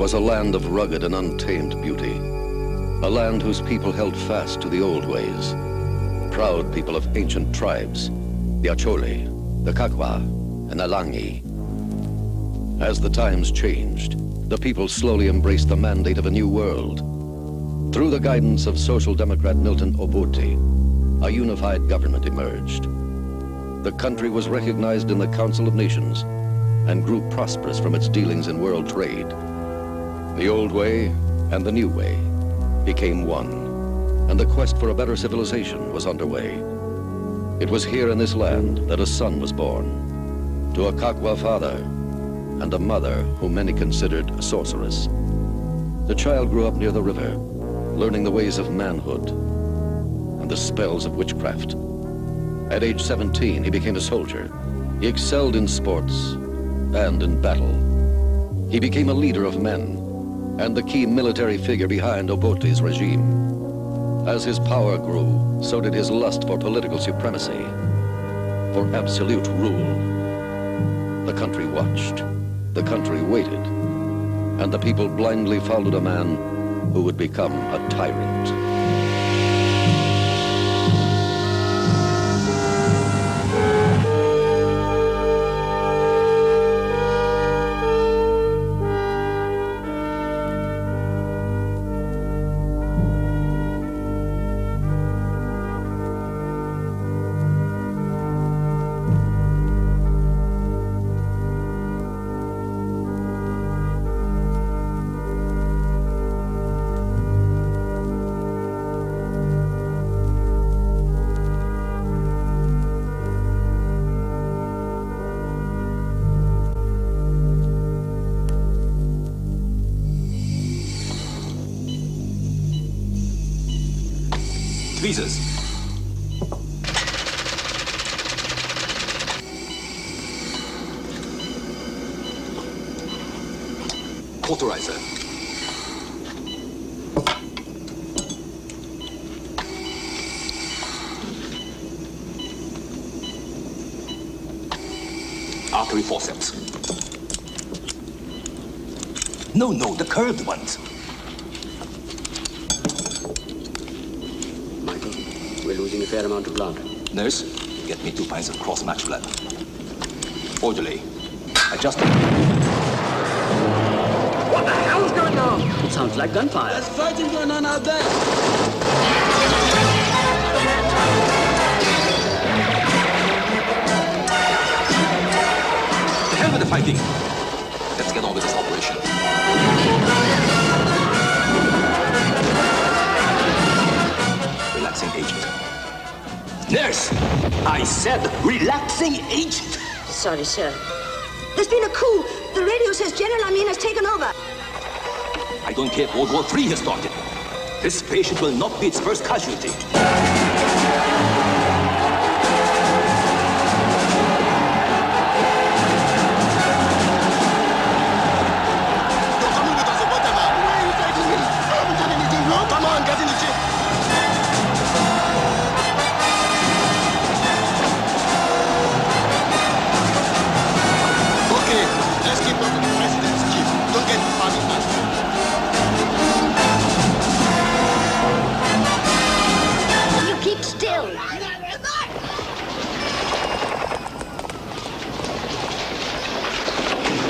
was a land of rugged and untamed beauty. A land whose people held fast to the old ways. Proud people of ancient tribes, the Achole, the Kakwa, and the Langi. As the times changed, the people slowly embraced the mandate of a new world. Through the guidance of Social Democrat Milton Obote, a unified government emerged. The country was recognized in the Council of Nations and grew prosperous from its dealings in world trade. The old way and the new way became one, and the quest for a better civilization was underway. It was here in this land that a son was born, to a Kakwa father and a mother whom many considered a sorceress. The child grew up near the river, learning the ways of manhood and the spells of witchcraft. At age 17, he became a soldier. He excelled in sports and in battle. He became a leader of men and the key military figure behind Obote's regime. As his power grew, so did his lust for political supremacy, for absolute rule. The country watched, the country waited, and the people blindly followed a man who would become a tyrant. Visas. Authorizer. Artery forceps. No, the curved ones. We're losing a fair amount of blood. Nurse, get me 2 pints of cross-match blood. Orderly, adjust it. What the hell's going on? It sounds like gunfire. There's fighting going on out there. To hell with the fighting. Let's get on with this operation. Relaxing agent. Nurse! I said relaxing agent! Sorry, sir. There's been a coup. The radio says General Amin has taken over. I don't care if World War III has started. This patient will not be its first casualty.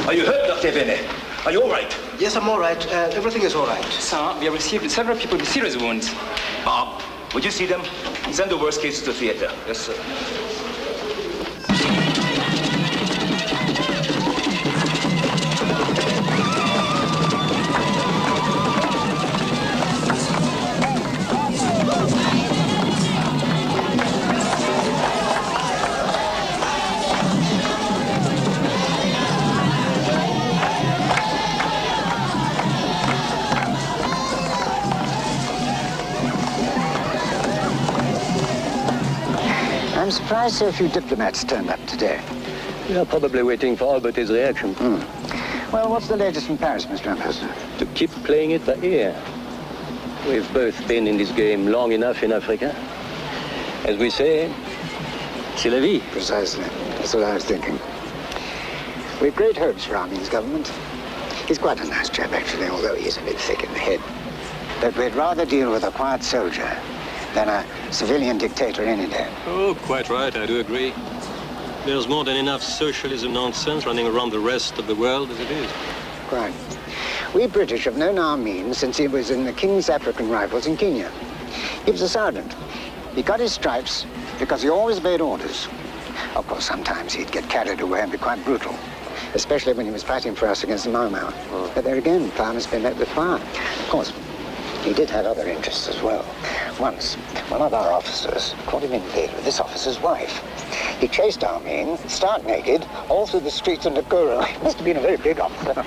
Are you hurt, Dr. Bene? Are you all right? Yes, I'm all right. Everything is all right. Sir, we have received several people with serious wounds. Bob, would you see them? Send the worst cases to theater. Yes, sir. I'm surprised so few diplomats turned up today. We are probably waiting for Albert's reaction. Well, what's the latest from Paris, Mr. Ambassador? To keep playing it by ear. We've both been in this game long enough in Africa. As we say, c'est la vie. Precisely. That's what I was thinking. We've great hopes for Amin's government. He's quite a nice chap, actually, although he's a bit thick in the head. But we'd rather deal with a quiet soldier than a civilian dictator any day. Oh, quite right, I do agree. There's more than enough socialism nonsense running around the rest of the world as it is. Quite. We British have known Amin since he was in the King's African Rifles in Kenya. He was a sergeant. He got his stripes because he always obeyed orders. Of course, sometimes he'd get carried away and be quite brutal, especially when he was fighting for us against the Mau Mau. But there again, fire must be met with fire. Of course, he did have other interests as well. Once, one of our officers caught him in bed with this officer's wife. He chased Amin, stark naked, all through the streets of Nakuru. He must have been a very big officer.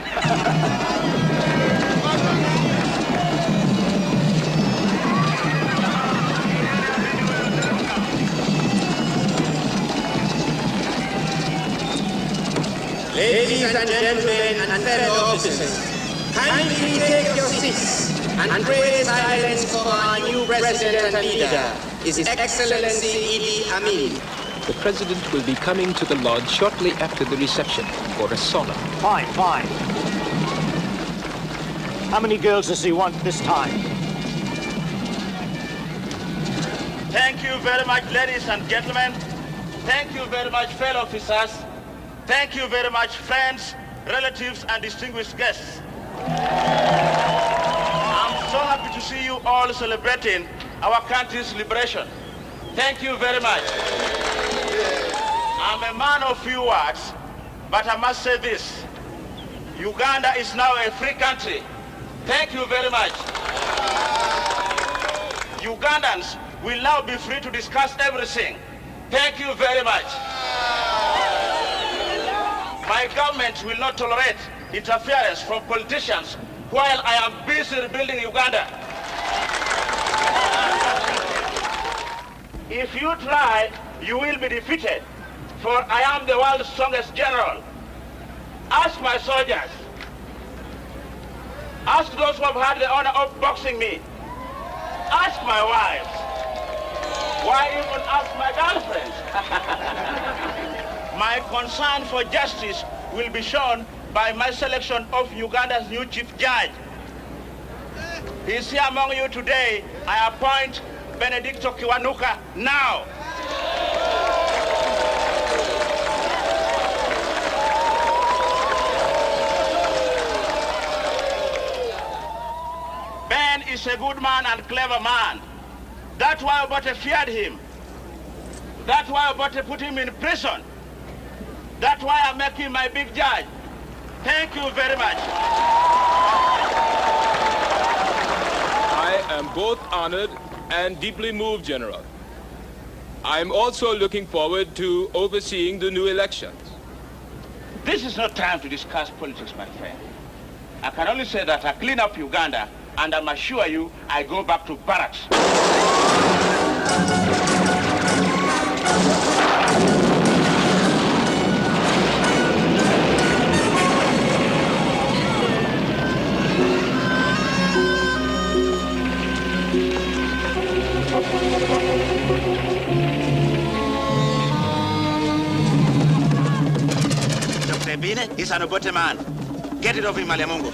Ladies and gentlemen and fellow officers, kindly take your seats and pray silence for our new president and leader, His Excellency Idi Amin. The president will be coming to the lodge shortly after the reception for Reksona. Fine, fine. How many girls does he want this time? Thank you very much, ladies and gentlemen. Thank you very much, fellow officers. Thank you very much, friends, relatives, and distinguished guests. I'm so happy to see you all celebrating our country's liberation. Thank you very much. I'm a man of few words, but I must say this. Uganda is now a free country. Thank you very much. Ugandans will now be free to discuss everything. Thank you very much. My government will not tolerate interference from politicians while I am busy rebuilding Uganda. If you try, you will be defeated, for I am the world's strongest general. Ask my soldiers. Ask those who have had the honor of boxing me. Ask my wives. Why even ask my girlfriends? My concern for justice will be shown by my selection of Uganda's new chief judge. He is here among you today. I appoint Benedicto Kiwanuka now. Ben is a good man and clever man. That's why Obote feared him. That's why Obote put him in prison. That's why I'm making my big judge. Thank you very much. I am both honored and deeply moved, General. I'm also looking forward to overseeing the new elections. This is not time to discuss politics, my friend. I can only say that I clean up Uganda, and I'm assure you I go back to barracks. Dr. Bine is an Obote man. Get it off him, Maliamungu.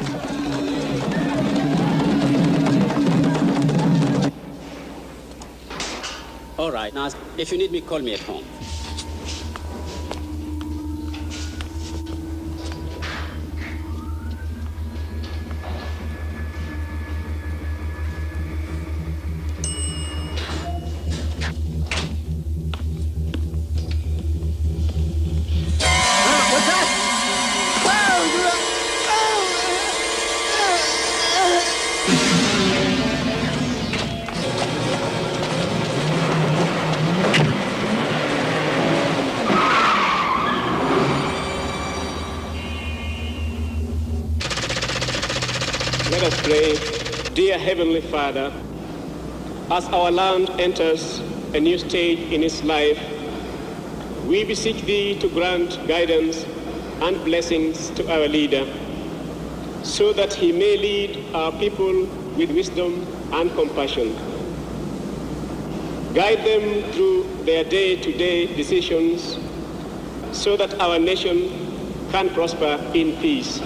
All right, now, if you need me, call me at home. Let us pray. Dear Heavenly Father, as our land enters a new stage in its life, we beseech Thee to grant guidance and blessings to our leader, so that he may lead our people with wisdom and compassion. Guide them through their day-to-day decisions, so that our nation can prosper in peace.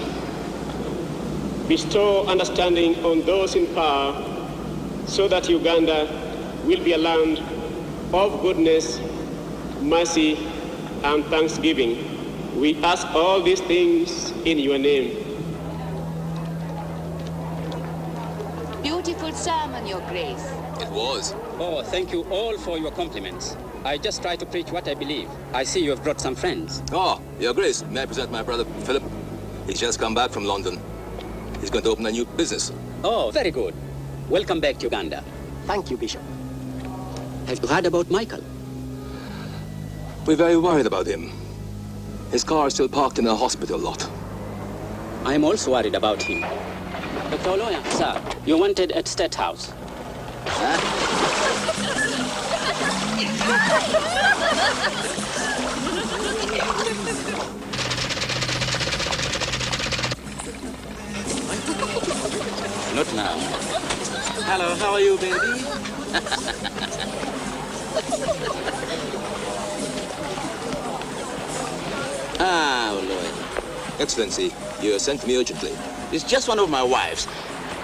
bestow understanding on those in power so that Uganda will be a land of goodness, mercy, and thanksgiving. We ask all these things in your name. Beautiful sermon, Your Grace. It was. Oh, thank you all for your compliments. I just try to preach what I believe. I see you have brought some friends. Oh, Your Grace, may I present my brother, Philip? He's just come back from London. He's going to open a new business. Oh, very good. Welcome back to Uganda. Thank you, Bishop. Have you heard about Michael? We're very worried about him. His car is still parked in a hospital lot. I am also worried about him. Dr. Oloya, sir, you're wanted at State House. Not now. Hello, how are you, baby? Lord. Excellency, you sent me urgently. It's just one of my wives,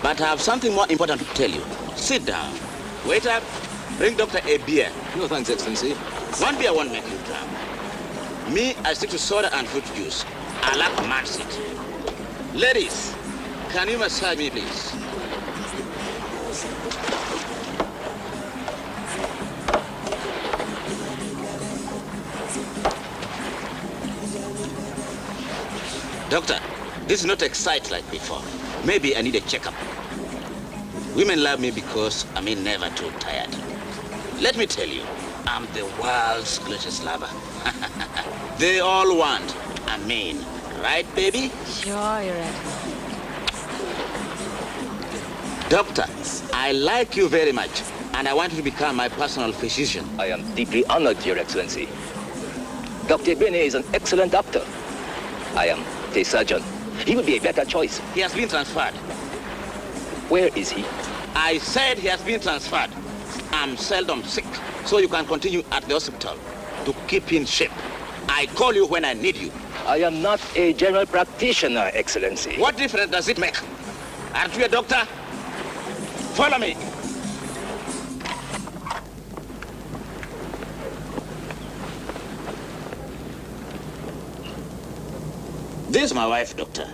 but I have something more important to tell you. Sit down. Waiter, bring Doctor a beer. No thanks, Excellency. One beer won't make you drunk. Me, I stick to soda and fruit juice. I like Mansit. Ladies, can you massage me, please? Doctor, this is not exciting like before. Maybe I need a checkup. Women love me because I'm never too tired. Let me tell you, I'm the world's greatest lover. They all want Amin. Right, baby? Sure, Your Excellency. Doctor, I like you very much, and I want you to become my personal physician. I am deeply honored, Your Excellency. Dr. Bene is an excellent doctor. I am a surgeon. He would be a better choice. He has been transferred. Where is he? I said he has been transferred. I'm seldom sick, so you can continue at the hospital to keep in shape. I call you when I need you. I am not a general practitioner, Excellency. What difference does it make? Aren't you a doctor? Follow me. This is my wife, Doctor.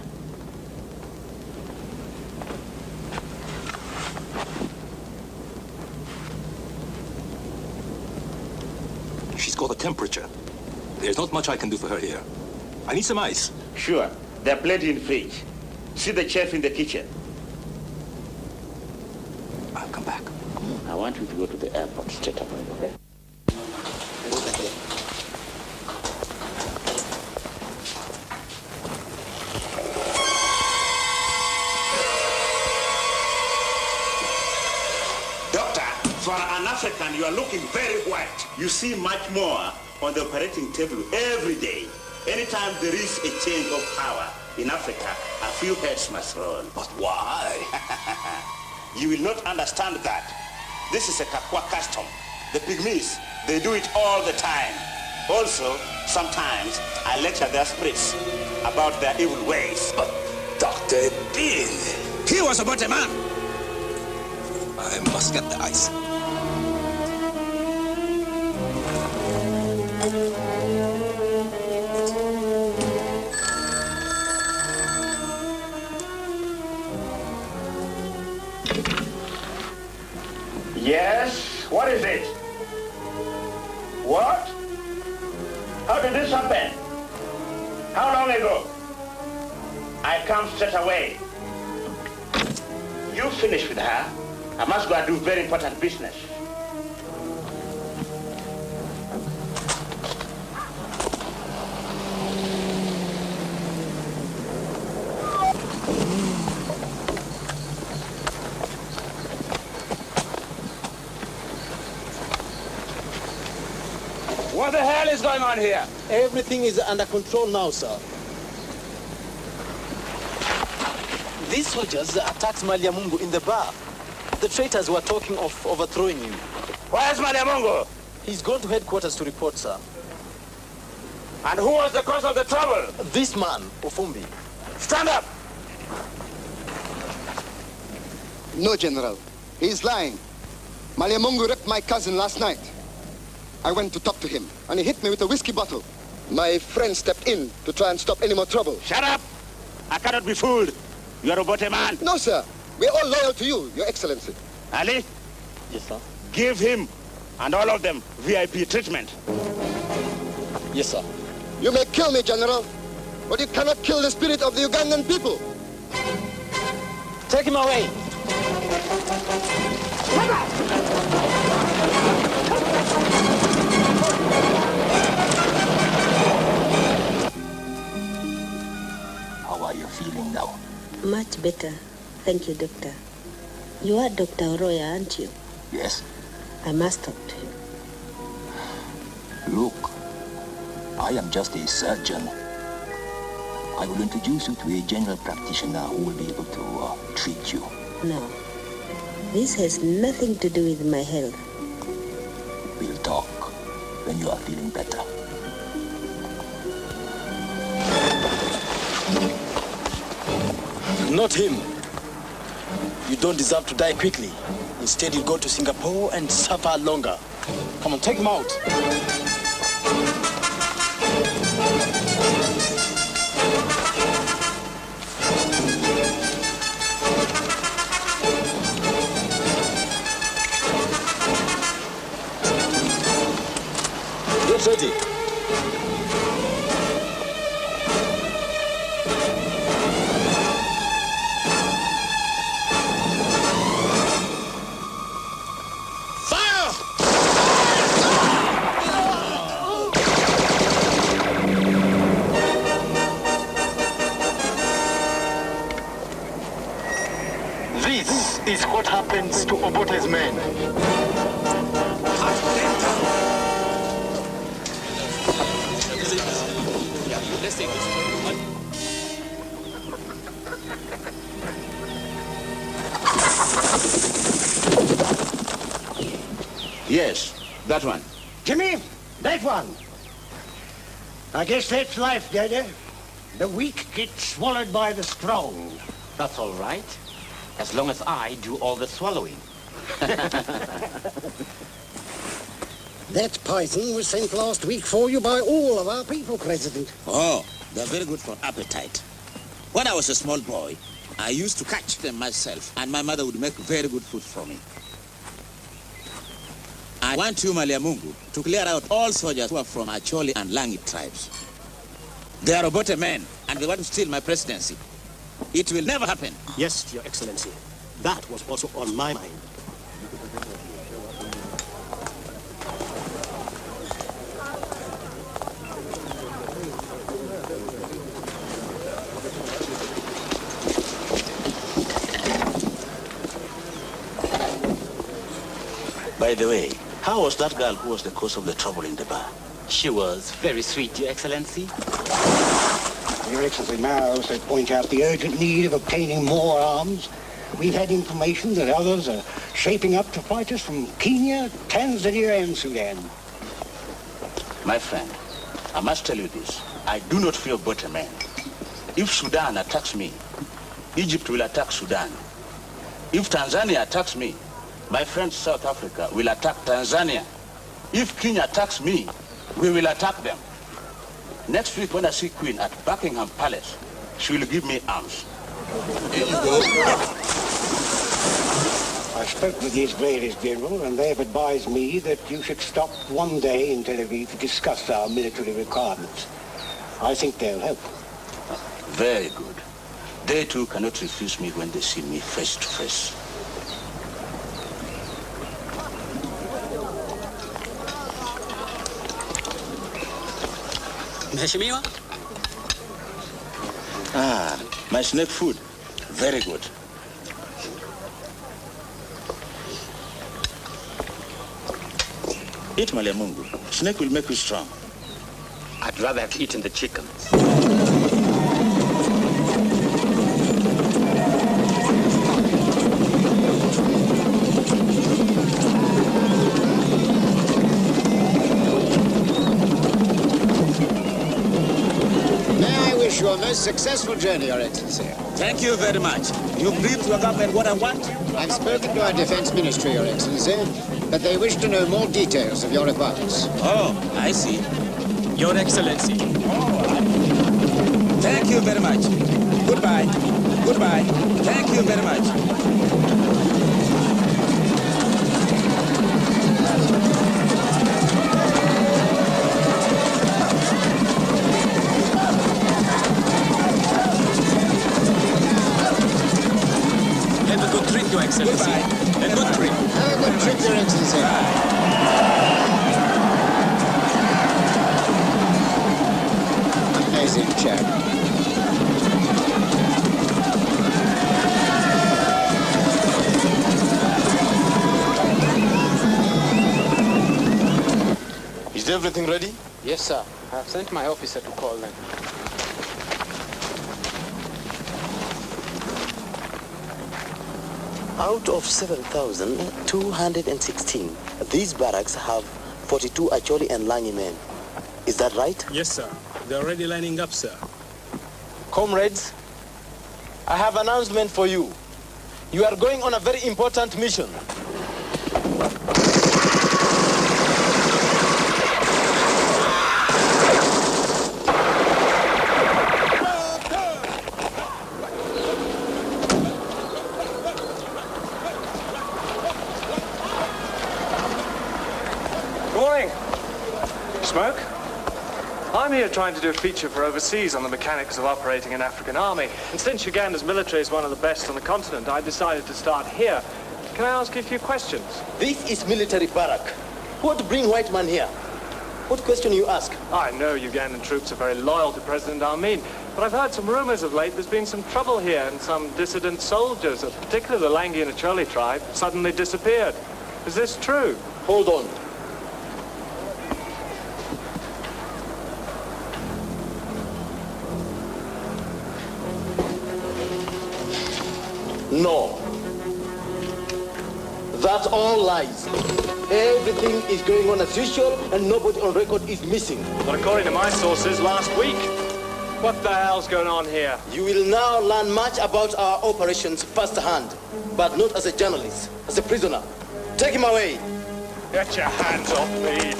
She's got a temperature. There's not much I can do for her here. I need some ice. Sure. There are plenty in the fridge. See the chef in the kitchen. I'll come back. I want you to go to the airport straight away, okay? For an African, you are looking very white. You see much more on the operating table every day. Anytime there is a change of power in Africa, a few heads must roll. But why? You will not understand that. This is a Kakwa custom. The Pygmies, they do it all the time. Also, sometimes I lecture their spirits about their evil ways. But Dr. Bin, he was about a man. I must get the ice. Yes? What is it? What? How did this happen? How long ago? I come straight away. You finish with her. I must go and do very important business. What the hell is going on here? Everything is under control now, sir. These soldiers attacked Maliamungu in the bar. The traitors were talking of overthrowing him. Where's Maliamungu? He's gone to headquarters to report, sir. And who was the cause of the trouble? This man, Ofumbi. Stand up! No, General. He's lying. Maliamungu ripped my cousin last night. I went to talk to him, and he hit me with a whiskey bottle. My friend stepped in to try and stop any more trouble. Shut up! I cannot be fooled. You are a Obote man. No, sir. We're all loyal to you, Your Excellency. Ali? Yes, sir. Give him and all of them VIP treatment. Yes, sir. You may kill me, General, but you cannot kill the spirit of the Ugandan people. Take him away. How are you feeling now? Much better. Thank you, Doctor. You are Dr. Oroya, aren't you? Yes. I must talk to you. Look, I am just a surgeon. I will introduce you to a general practitioner who will be able to treat you. No. This has nothing to do with my health. We'll talk when you are feeling better. Not him. You don't deserve to die quickly. Instead, you go to Singapore and suffer longer. Come on, take him out. Get ready. This is what happens to Obote's men. Yes, that one. Jimmy, that one. I guess that's life, Dada. The weak get swallowed by the strong. That's all right, as long as I do all the swallowing. That python was sent last week for you by all of our people, President. Oh, they're very good for appetite. When I was a small boy, I used to catch them myself, and my mother would make very good food for me. I want you, Maliamungu, to clear out all soldiers who are from Acholi and Langi tribes. They are Obote men, and they want to steal my presidency. It will never happen. Yes, Your Excellency. That was also on my mind. By the way, how was that girl who was the cause of the trouble in the bar? She was very sweet, Your Excellency. Your Excellency, may I also point out the urgent need of obtaining more arms. We've had information that others are shaping up to fight us from Kenya, Tanzania, and Sudan. My friend, I must tell you this. I do not fear Obote men. If Sudan attacks me, Egypt will attack Sudan. If Tanzania attacks me, my friend South Africa will attack Tanzania. If Kenya attacks me, we will attack them. Next week when I see Queen at Buckingham Palace, she will give me arms. Here you go. I spoke with the Israelis, General, and they have advised me that you should stop one day in Tel Aviv to discuss our military requirements. I think they'll help. Very good. They too cannot refuse me when they see me face to face. Mheshimiwa? Ah, my snake food. Very good. Eat, Maliamungu. Snake will make you strong. I'd rather have eaten the chicken. May I wish you a most successful journey, Your Excellency. Thank you very much. You briefed your government what I want? I've spoken to our Defense Ministry, Your Excellency, but they wish to know more details of your requirements. Oh, I see. Your Excellency. Thank you very much. Goodbye. Goodbye. Thank you very much. Your Excellency. Goodbye. A good trip. Have a good trip, Your Excellency. Amazing chap. Is everything ready? Yes, sir. I have sent my officer to call them. Out of 7,216, these barracks have 42 Acholi and Langi men. Is that right? Yes, sir. They're already lining up, sir. Comrades, I have an announcement for you. You are going on a very important mission. Smoke? I'm here trying to do a feature for overseas on the mechanics of operating an African army. And since Uganda's military is one of the best on the continent, I decided to start here. Can I ask you a few questions? This is military barrack. What bring white man here? What question you ask? I know Ugandan troops are very loyal to President Amin, but I've heard some rumors of late there's been some trouble here and some dissident soldiers, particularly the Langi and Acholi tribe, suddenly disappeared. Is this true? Hold on. No. That's all lies. Everything is going on as usual and nobody on record is missing. But according to my sources, last week. What the hell's going on here? You will now learn much about our operations firsthand, but not as a journalist, as a prisoner. Take him away. Get your hands off me.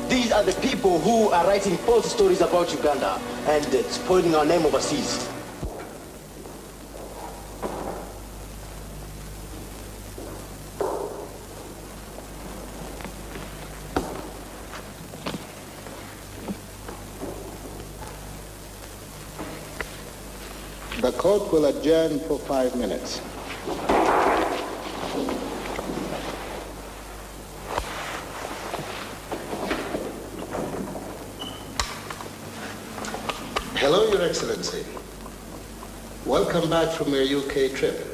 These are the people who are writing false stories about Uganda and spoiling our name overseas. The court will adjourn for 5 minutes. Hello, Your Excellency. Welcome back from your UK trip.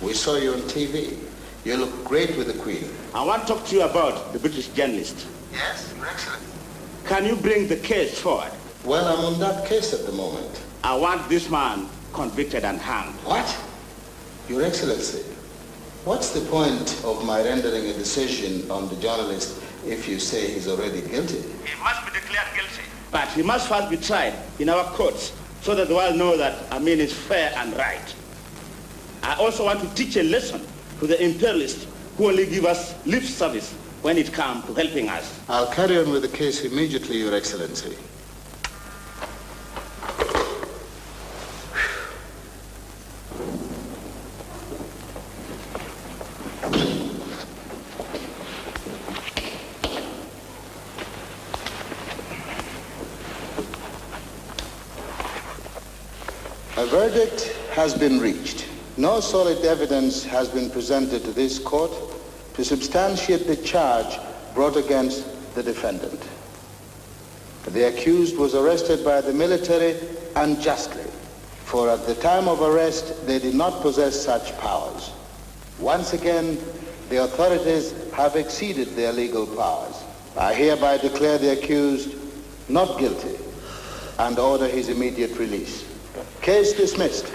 We saw you on TV. You look great with the Queen. I want to talk to you about the British journalist. Yes, Your Excellency. Can you bring the case forward? Well, I'm on that case at the moment. I want this man convicted and hanged. What? Your Excellency, what's the point of my rendering a decision on the journalist if you say he's already guilty? He must be declared guilty. But he must first be tried in our courts so that the world know that Amin is fair and right. I also want to teach a lesson to the imperialists who only give us lip service when it comes to helping us. I'll carry on with the case immediately, Your Excellency. A verdict has been reached. No solid evidence has been presented to this court to substantiate the charge brought against the defendant. The accused was arrested by the military unjustly, for at the time of arrest they did not possess such powers. Once again, the authorities have exceeded their legal powers. I hereby declare the accused not guilty and order his immediate release. Case dismissed.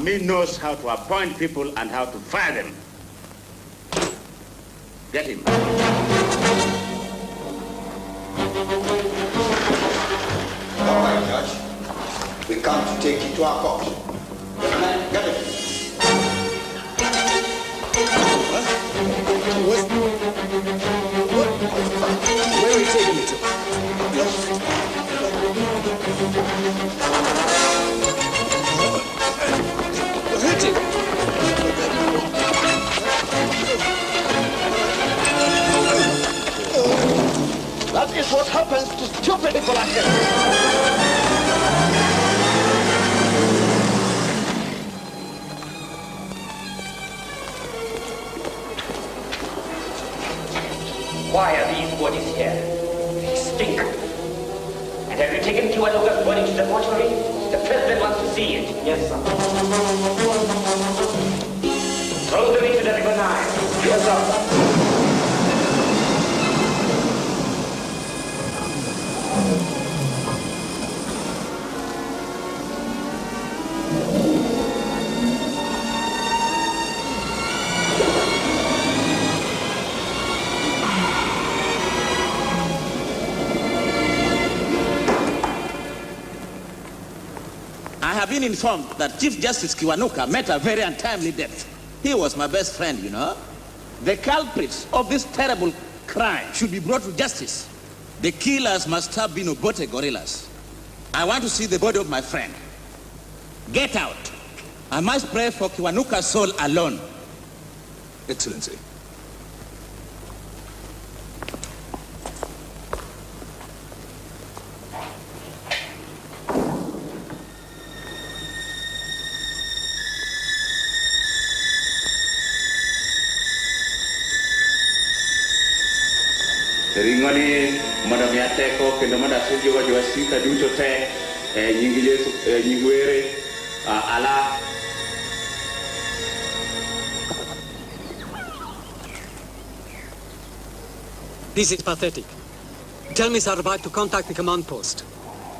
Amin knows how to appoint people and how to fire them. Get him. All right, Judge. We come to take you to our court. Get him. Where are you taking me to? Hit it! That is what happens to stupid people like this. Why are these bodies here? They stink. And have you taken Kiwanuka's body to the mortuary? The president wants to see it. Yes, sir. Throw them into the river Nile. Yes, sir. I have been informed that Chief Justice Kiwanuka met a very untimely death. He was my best friend, you know. The culprits of this terrible crime should be brought to justice. The killers must have been Obote gorillas. I want to see the body of my friend. Get out. I must pray for Kiwanuka's soul alone. Excellency. Ringoni madam yateko kendo madasuji wa wasika duto te nyingi Yesu nyingwere ala. This is pathetic. Tell Miss Arbat to contact the command post.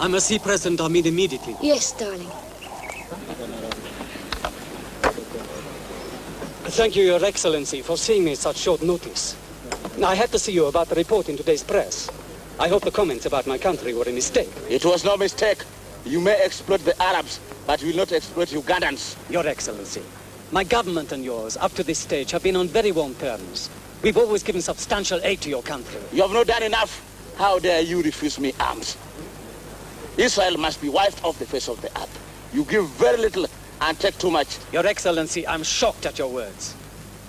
I must see President Amin immediately. Yes, darling. Thank you, Your Excellency, for seeing me at such short notice. I had to see you about the report in today's press. I hope the comments about my country were a mistake. It was no mistake. You may exploit the Arabs, but you will not exploit Ugandans. Your Excellency, my government and yours, up to this stage, have been on very warm terms. We've always given substantial aid to your country. You have not done enough. How dare you refuse me arms? Israel must be wiped off the face of the earth. You give very little and take too much. Your Excellency, I'm shocked at your words.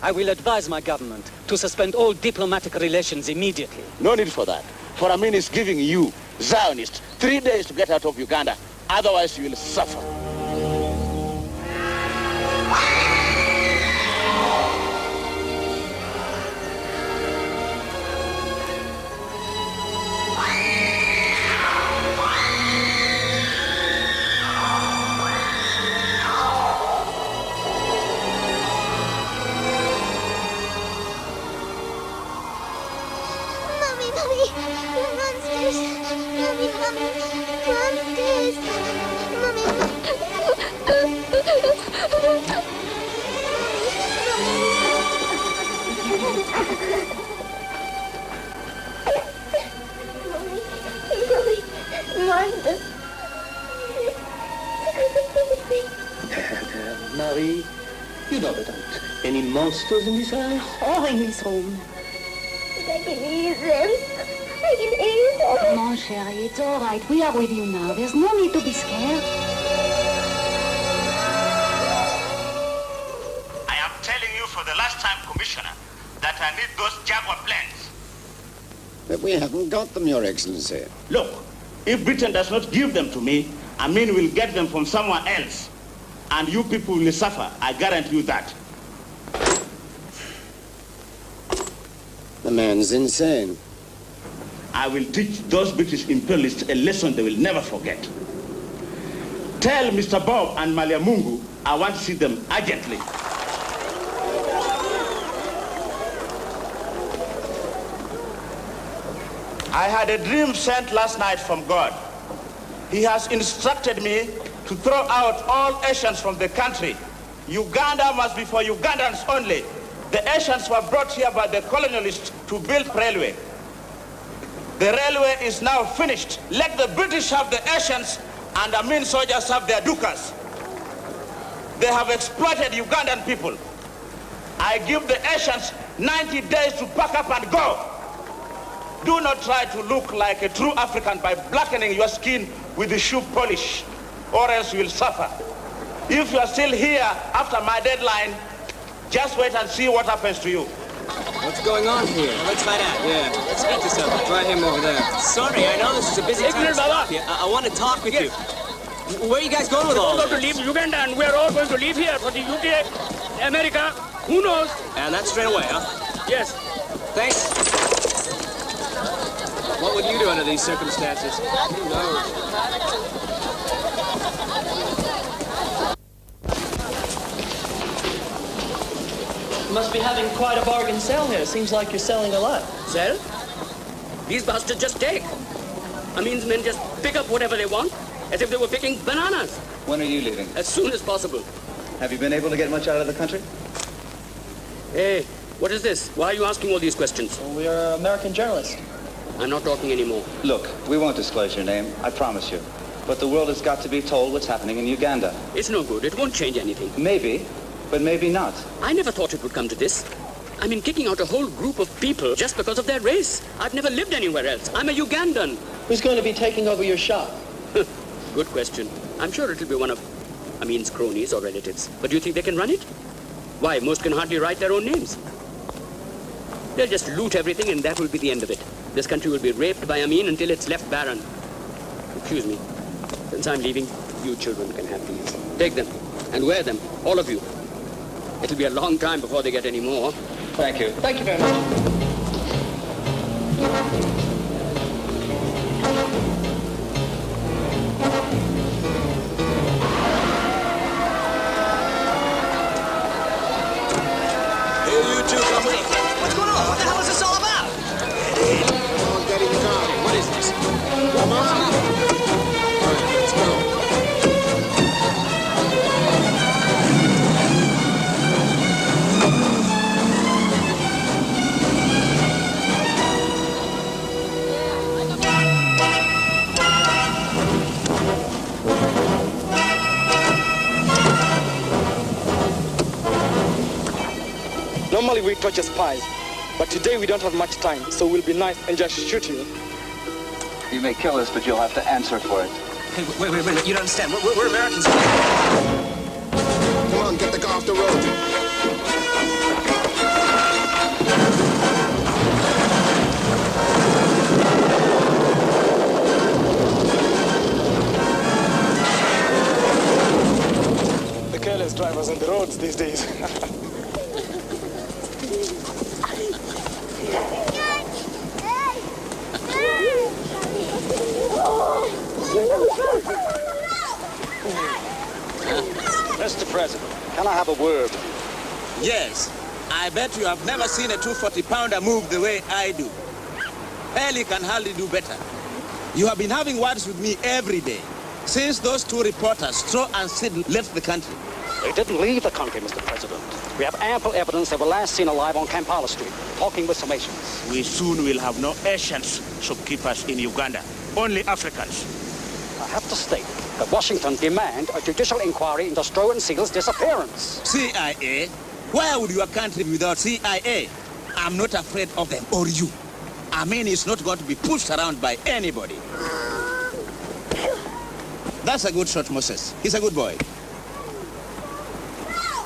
I will advise my government to suspend all diplomatic relations immediately. No need for that. For Amin is giving you, Zionists, 3 days to get out of Uganda. Otherwise, you will suffer. Marie, you know there aren't any monsters in this house? Oh, in this room. But I can hear them. I can hear them. Come on, Sherry, it's all right. We are with you now. There's no need to be scared. I am telling you for the last time, Commissioner, that I need those Jaguar planes. But we haven't got them, Your Excellency. Look, if Britain does not give them to me, Amin will get them from somewhere else. And you people will suffer. I guarantee you that. The man's insane. I will teach those British imperialists a lesson they will never forget. Tell Mr. Bob and Malia Mungu I want to see them urgently. I had a dream sent last night from God. He has instructed me to throw out all Asians from the country Uganda must be for Ugandans only. The Asians were brought here by the colonialists to build railway. The railway is now finished. Let the British have the Asians and the Amin soldiers have their dukas. They have exploited Ugandan people. I give the Asians 90 days to pack up and go. Do not try to look like a true African by blackening your skin with the shoe polish, or else you will suffer. If you are still here after my deadline, just wait and see what happens to you. What's going on here? Let's find out. Yeah, let's get this up. Try him over there. Sorry, I know this is a busy time to stop here. I want to talk with you. Where are you guys going with all We're this? going to leave Uganda, and we're all going to leave here for the UK, America, who knows? And that's straight away, huh? Yes. Thanks. What would you do under these circumstances? Who knows? You must be having quite a bargain sale here. Seems like you're selling a lot. Sell? These bastards just take. Amin's men just pick up whatever they want, as if they were picking bananas. When are you leaving? As soon as possible. Have you been able to get much out of the country? Hey, what is this? Why are you asking all these questions? Well, we are American journalists. I'm not talking anymore. Look, we won't disclose your name, I promise you. But the world has got to be told what's happening in Uganda. It's no good. It won't change anything. Maybe, but maybe not. I never thought it would come to this. I mean, kicking out a whole group of people just because of their race. I've never lived anywhere else. I'm a Ugandan. Who's going to be taking over your shop? Good question. I'm sure it'll be one of Amin's cronies or relatives. But do you think they can run it? Why, most can hardly write their own names. They'll just loot everything and that will be the end of it. This country will be raped by Amin until it's left barren. Excuse me. Since I'm leaving, you children can have these. Take them and wear them, all of you. It'll be a long time before they get any more. Thank you. Thank you very much. Hey, you two, come on. What's going on? What the hell is this all about? Come on, get in the car. What is this? Come on. All right, let's go. Normally we torture spies, but today we don't have much time, so we'll be nice and just shoot you. You may kill us, but you'll have to answer for it. Hey, wait. You don't understand. We're Americans. Come on, get the car off the road. The careless drivers on the roads these days. Mr. President, can I have a word? Yes. I bet you have never seen a 240-pounder move the way I do. Ellie can hardly do better. You have been having words with me every day since those two reporters, Struka and Sid, left the country. They didn't leave the country, Mr. President. We have ample evidence they were last seen alive on Kampala Street, talking with some Asians. We soon will have no Asians shopkeepers in Uganda, only Africans. I have to state that Washington demand a judicial inquiry into Stroh and Seal's disappearance. CIA? Where would your country be without CIA? I'm not afraid of them or you. Amin is not going to be pushed around by anybody. That's a good shot, Moses. He's a good boy.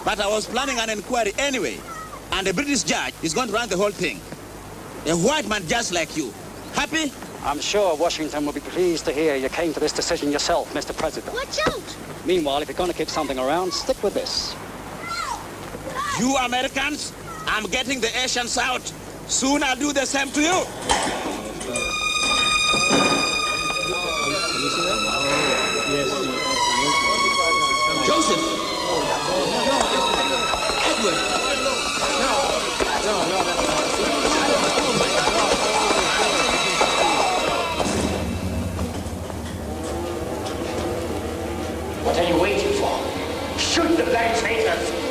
But I was planning an inquiry anyway, and the British judge is going to run the whole thing. A white man just like you. Happy? I'm sure Washington will be pleased to hear you came to this decision yourself, Mr. President. Watch out! Meanwhile, if you're going to keep something around, stick with this. You Americans, I'm getting the Asians out. Soon I'll do the same to you. Joseph! Edward! What are you waiting for? Shoot the blind traitors!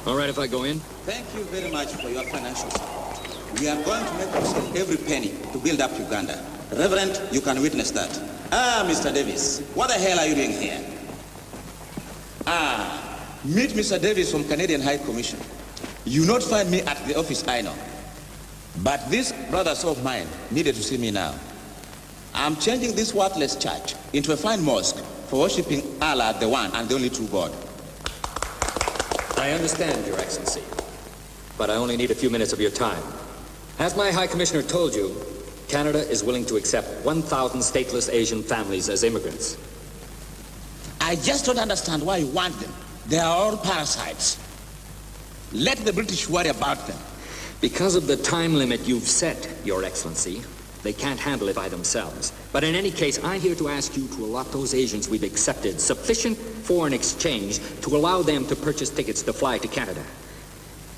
All right if I go in? Thank you very much for your financial support. We are going to make use of every penny to build up Uganda. Reverend, you can witness that. Mr. Davis, what the hell are you doing here? Meet Mr. Davis from Canadian High Commission. You not find me at the office, I know. But these brothers of mine needed to see me now. I'm changing this worthless church into a fine mosque for worshipping Allah, the one and the only true God. I understand, Your Excellency, but I only need a few minutes of your time. As my High Commissioner told you, Canada is willing to accept 1,000 stateless Asian families as immigrants. I just don't understand why you want them. They are all parasites. Let the British worry about them. Because of the time limit you've set, Your Excellency, they can't handle it by themselves. But in any case, I'm here to ask you to allot those Asians we've accepted sufficient foreign exchange to allow them to purchase tickets to fly to Canada.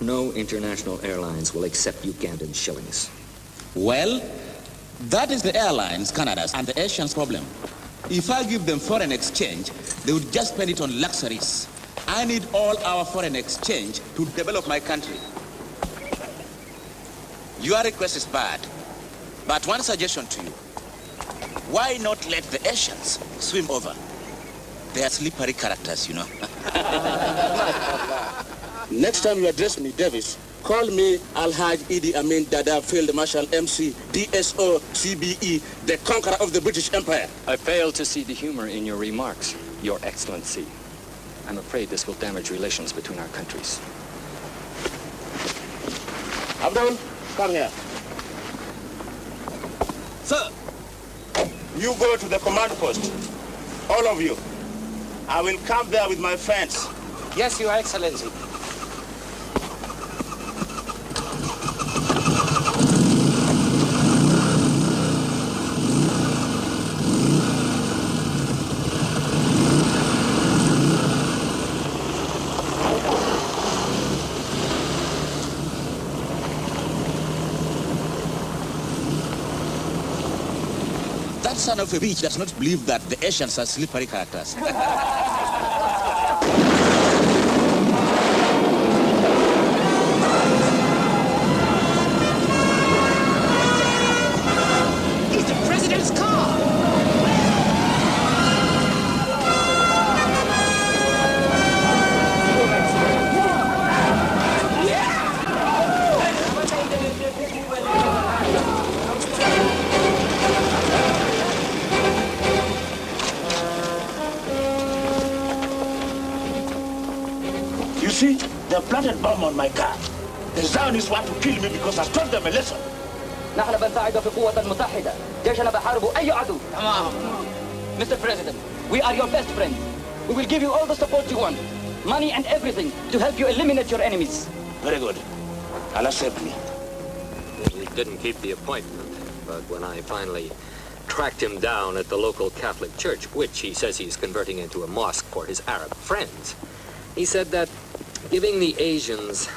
No international airlines will accept Ugandan shillings. Well, that is the airlines, Canada's, and the Asians' problem. If I give them foreign exchange, they would just spend it on luxuries. I need all our foreign exchange to develop my country. Your request is bad, but one suggestion to you. Why not let the Asians swim over? They are slippery characters, you know. Next time you address me, Davis, call me Al-Haj Idi Amin Dada Field Marshal MC DSO CBE, the conqueror of the British Empire. I fail to see the humor in your remarks, Your Excellency. I'm afraid this will damage relations between our countries. Abdul, come here. Sir, you go to the command post. All of you. I will come there with my friends. Yes, Your Excellency. That son of a bitch does not believe that the Asians are slippery characters. It's the president's car! You see, they planted bomb on my car. The Zionists want to kill me because I taught them a lesson. نحن بنساعد في قوة متحدة. جيشنا بحارب أي عدو. تمام. Mr. President, we are your best friends. We will give you all the support you want, money and everything, to help you eliminate your enemies. Very good. I'll accept me. He didn't keep the appointment, but when I finally tracked him down at the local Catholic church, which he says he's converting into a mosque for his Arab friends, he said that giving the Asians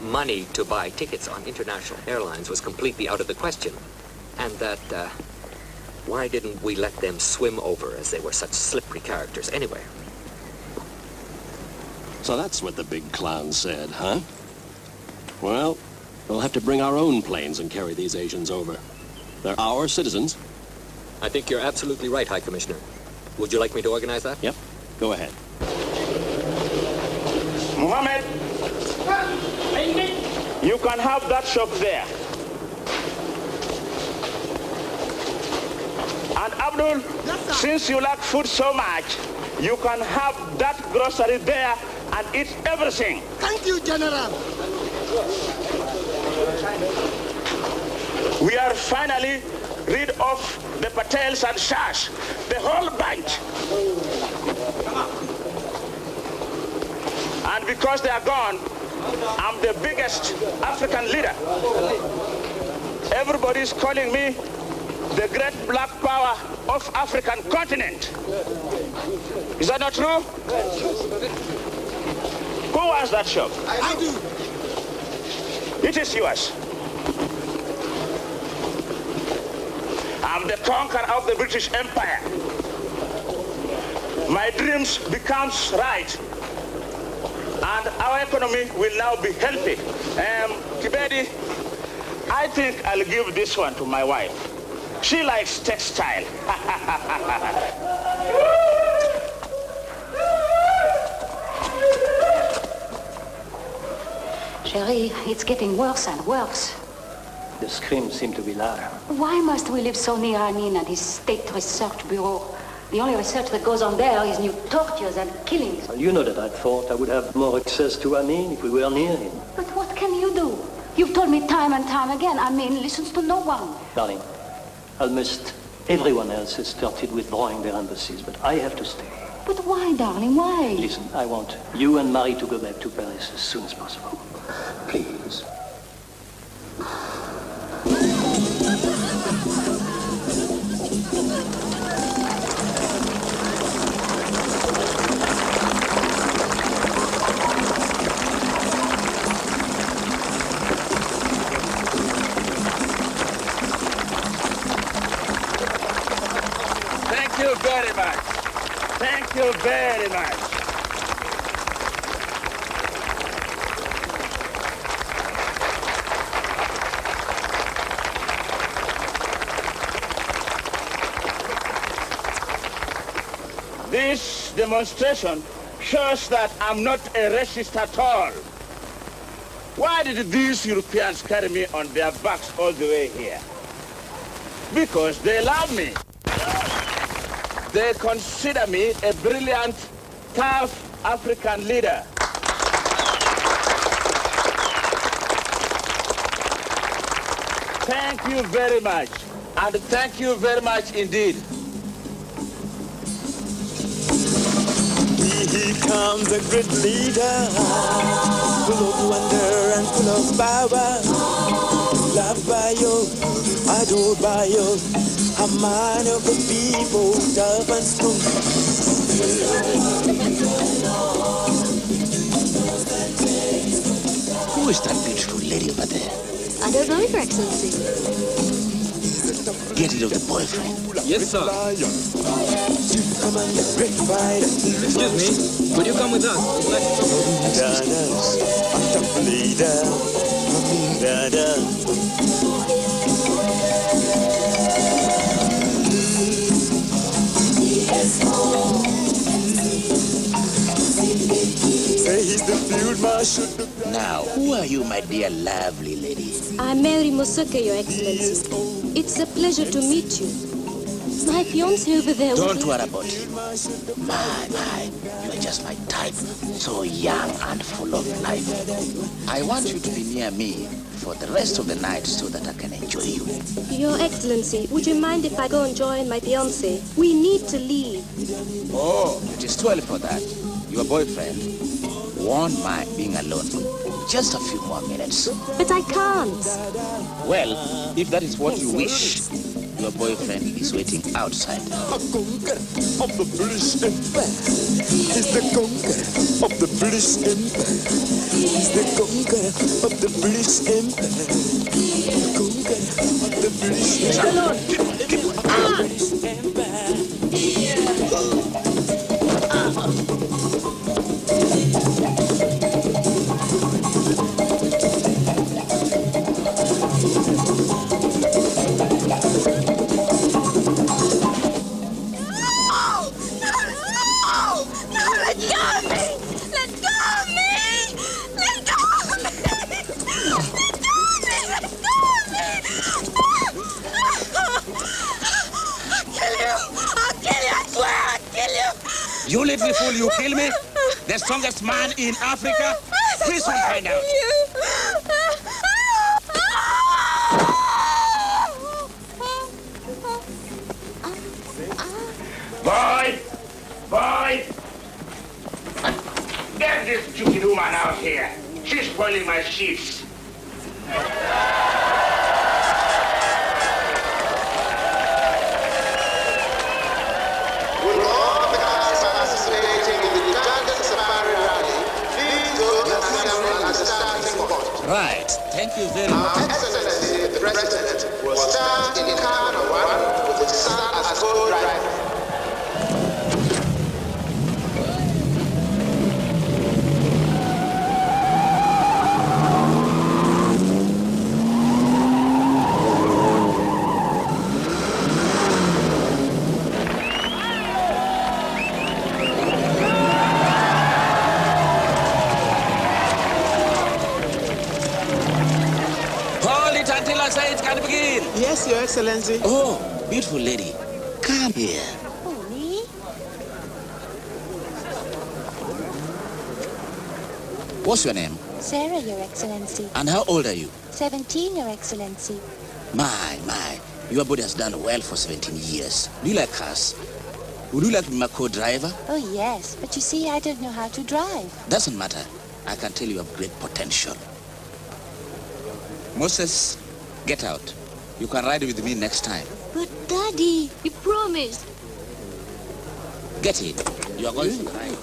money to buy tickets on international airlines was completely out of the question, and that why didn't we let them swim over, as they were such slippery characters anyway? So that's what the big clown said, huh? Well, we'll have to bring our own planes and carry these Asians over. They're our citizens. I think you're absolutely right, High Commissioner. Would you like me to organize that? Yep. Go ahead. Mohammed, you can have that shop there. And Abdul, since you like food so much, you can have that grocery there and eat everything. Thank you, General. We are finally rid of the Patels and Shahs, the whole bunch. And because they are gone, I'm the biggest African leader. Everybody's calling me the great black power of African continent. Is that not true? Who wants that shop? I do. It is yours. I'm the conqueror of the British Empire. My dreams becomes right and our economy will now be healthy. Kibedi, I think I'll give this one to my wife. She likes textile. Sherry, it's getting worse and worse. The screams seem to be louder. Why must we live so near Amin and his state research bureau? The only research that goes on there is new tortures and killings. Well, you know that I thought I would have more access to Amin if we were near him. But what can you do? You've told me time and time again, Amin listens to no one. Darling, almost everyone else has started withdrawing their embassies, but I have to stay. But why, darling, why? Listen, I want you and Marie to go back to Paris as soon as possible. Please. Thank you very much. Thank you very much. This demonstration shows that I'm not a racist at all. Why did these Europeans carry me on their backs all the way here? Because they love me. They consider me a brilliant, tough African leader. Thank you very much, and thank you very much indeed. Here comes a great leader, full of wonder and full of power. Loved by you, adored by you, a man of the people, tough and strong. Who is that beautiful lady over there? I don't know, Your Excellency. Get rid of the boyfriend. Yes, sir. Excuse me, would you come with us? Now, who are you, my dear lovely lady? I'm Mary Musuke, Your Excellency. It's a pleasure to meet you. My fiancé over there. Don't worry about him. My, you're just my type. So young and full of life. I want you to be near me for the rest of the night so that I can enjoy you. Your Excellency, would you mind if I go and join my fiancé? We need to leave. Oh, it is too early for that. Your boyfriend won't mind being alone. Just a few more minutes. But I can't. Well, if that is what you wish, your boyfriend is waiting outside. A conqueror of the British Empire. He's the conqueror of the British Empire. He's the conqueror of the British Empire. The conqueror of the British You let me fool you, kill me? The strongest man in Africa? Please won't find out. Boy! Get this stupid woman out here. She's spoiling my sheets. Right. Thank you very much. Our Excellency, the President, will start in Kano 1 with his son as co-driver. wait until I say it can begin. Yes, Your Excellency. Oh, beautiful lady. Come here. Me? What's your name? Sarah, Your Excellency. And how old are you? 17, Your Excellency. My. Your body has done well for 17 years. Do you like cars? Would you like to be my co-driver? Oh, yes. But you see, I don't know how to drive. Doesn't matter. I can tell you have great potential. Moses, get out. You can ride with me next time. But Daddy, you promised. Get in. You are going to ride.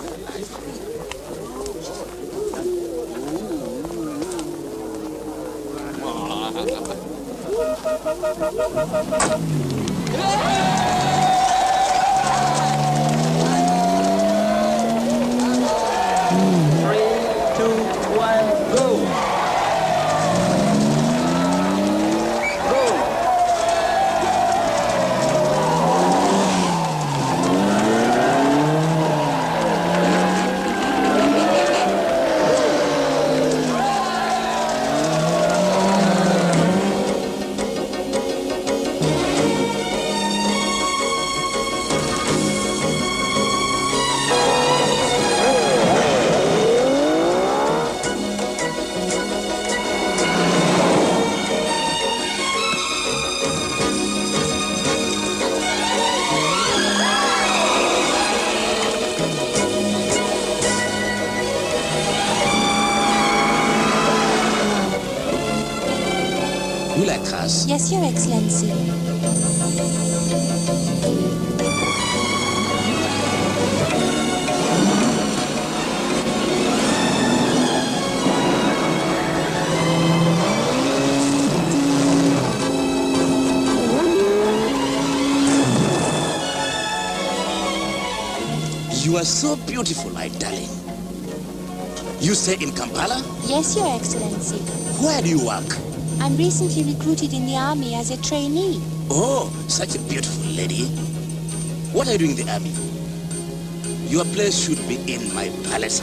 You like cars? Yes, Your Excellency. You are so beautiful, my darling. You stay in Kampala? Yes, Your Excellency. Where do you work? I'm recently recruited in the army as a trainee. Oh, such a beautiful lady. What are you doing in the army? Your place should be in my palace.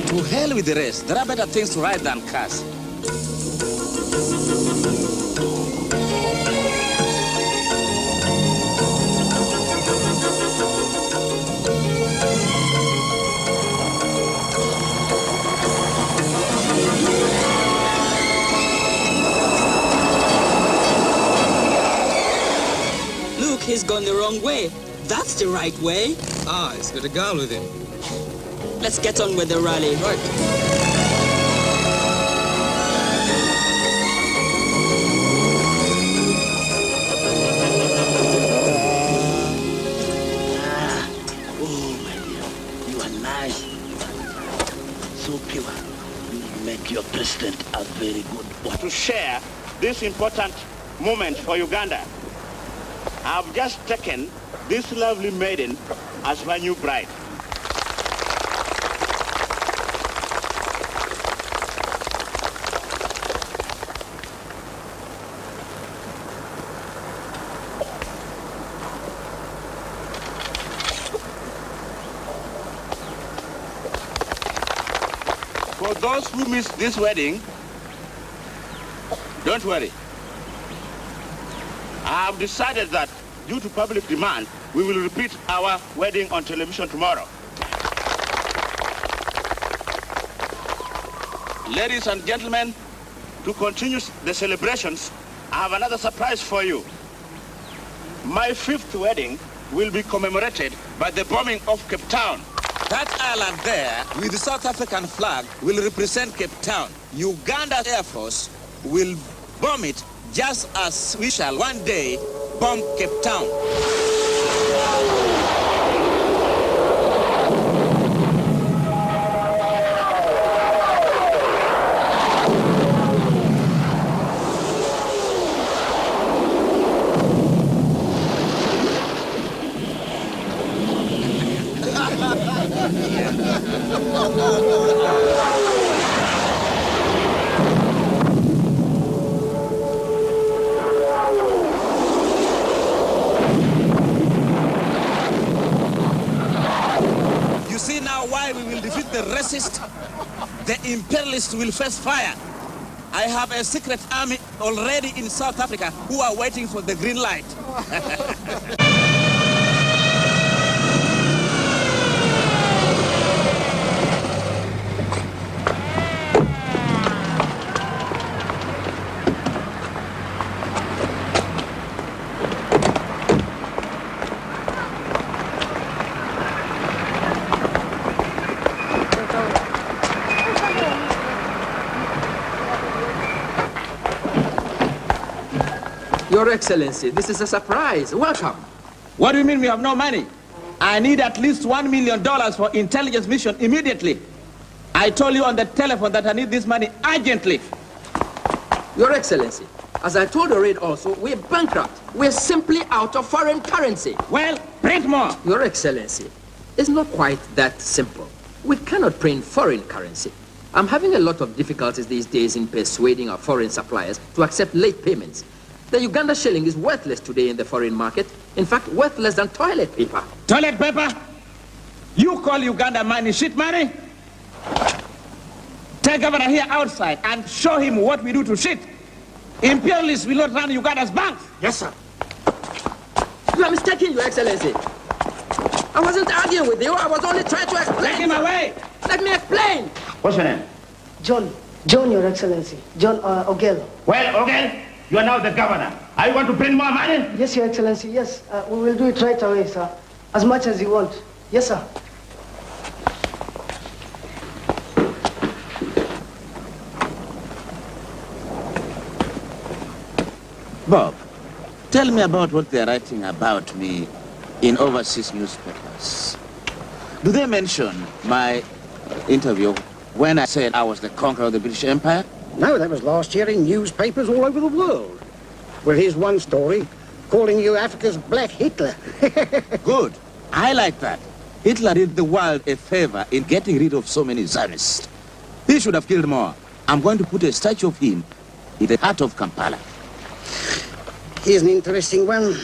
To hell with the rest. There are better things to ride than cars. Look, he's gone the wrong way. That's the right way. Ah, he's got a girl with him. Let's get on with the rally. Right. Oh, my dear, you are nice. So pure. You make your president a very good one. To share this important moment for Uganda, I've just taken this lovely maiden as my new bride. For those who missed this wedding, don't worry. I have decided that due to public demand, we will repeat our wedding on television tomorrow. Ladies and gentlemen, to continue the celebrations, I have another surprise for you. My 5th wedding will be commemorated by the bombing of Cape Town. That island there, with the South African flag, will represent Cape Town. Uganda's Air Force will bomb it just as we shall one day bomb Cape Town. You see now why we will defeat the racist? The imperialists will face fire. I have a secret army already in South Africa who are waiting for the green light. Your Excellency, this is a surprise. Welcome. What do you mean we have no money? I need at least $1 million for intelligence mission immediately. I told you on the telephone that I need this money urgently. Your Excellency, as I told the raid also, we're bankrupt. We're simply out of foreign currency. Well, print more. Your Excellency, it's not quite that simple. We cannot print foreign currency. I'm having a lot of difficulties these days in persuading our foreign suppliers to accept late payments. The Uganda shilling is worthless today in the foreign market. In fact, worth less than toilet paper. Toilet paper? You call Uganda money shit money? Take Governor here outside and show him what we do to shit. Imperialists will not run Uganda's banks. Yes, sir. You are mistaken, Your Excellency. I wasn't arguing with you. I was only trying to explain. Take him away. Let me explain. What's your name? John, Your Excellency. John Ogel. Well, Ogel, you are now the governor. Are you going to print more money? Yes, Your Excellency, yes. We will do it right away, sir. As much as you want. Yes, sir. Bob, tell me about what they're writing about me in overseas newspapers. Do they mention my interview when I said I was the conqueror of the British Empire? No, that was last year in newspapers all over the world. Well, here's one story, calling you Africa's Black Hitler. Good. I like that. Hitler did the world a favor in getting rid of so many Zionists. He should have killed more. I'm going to put a statue of him in the heart of Kampala. Here's an interesting one.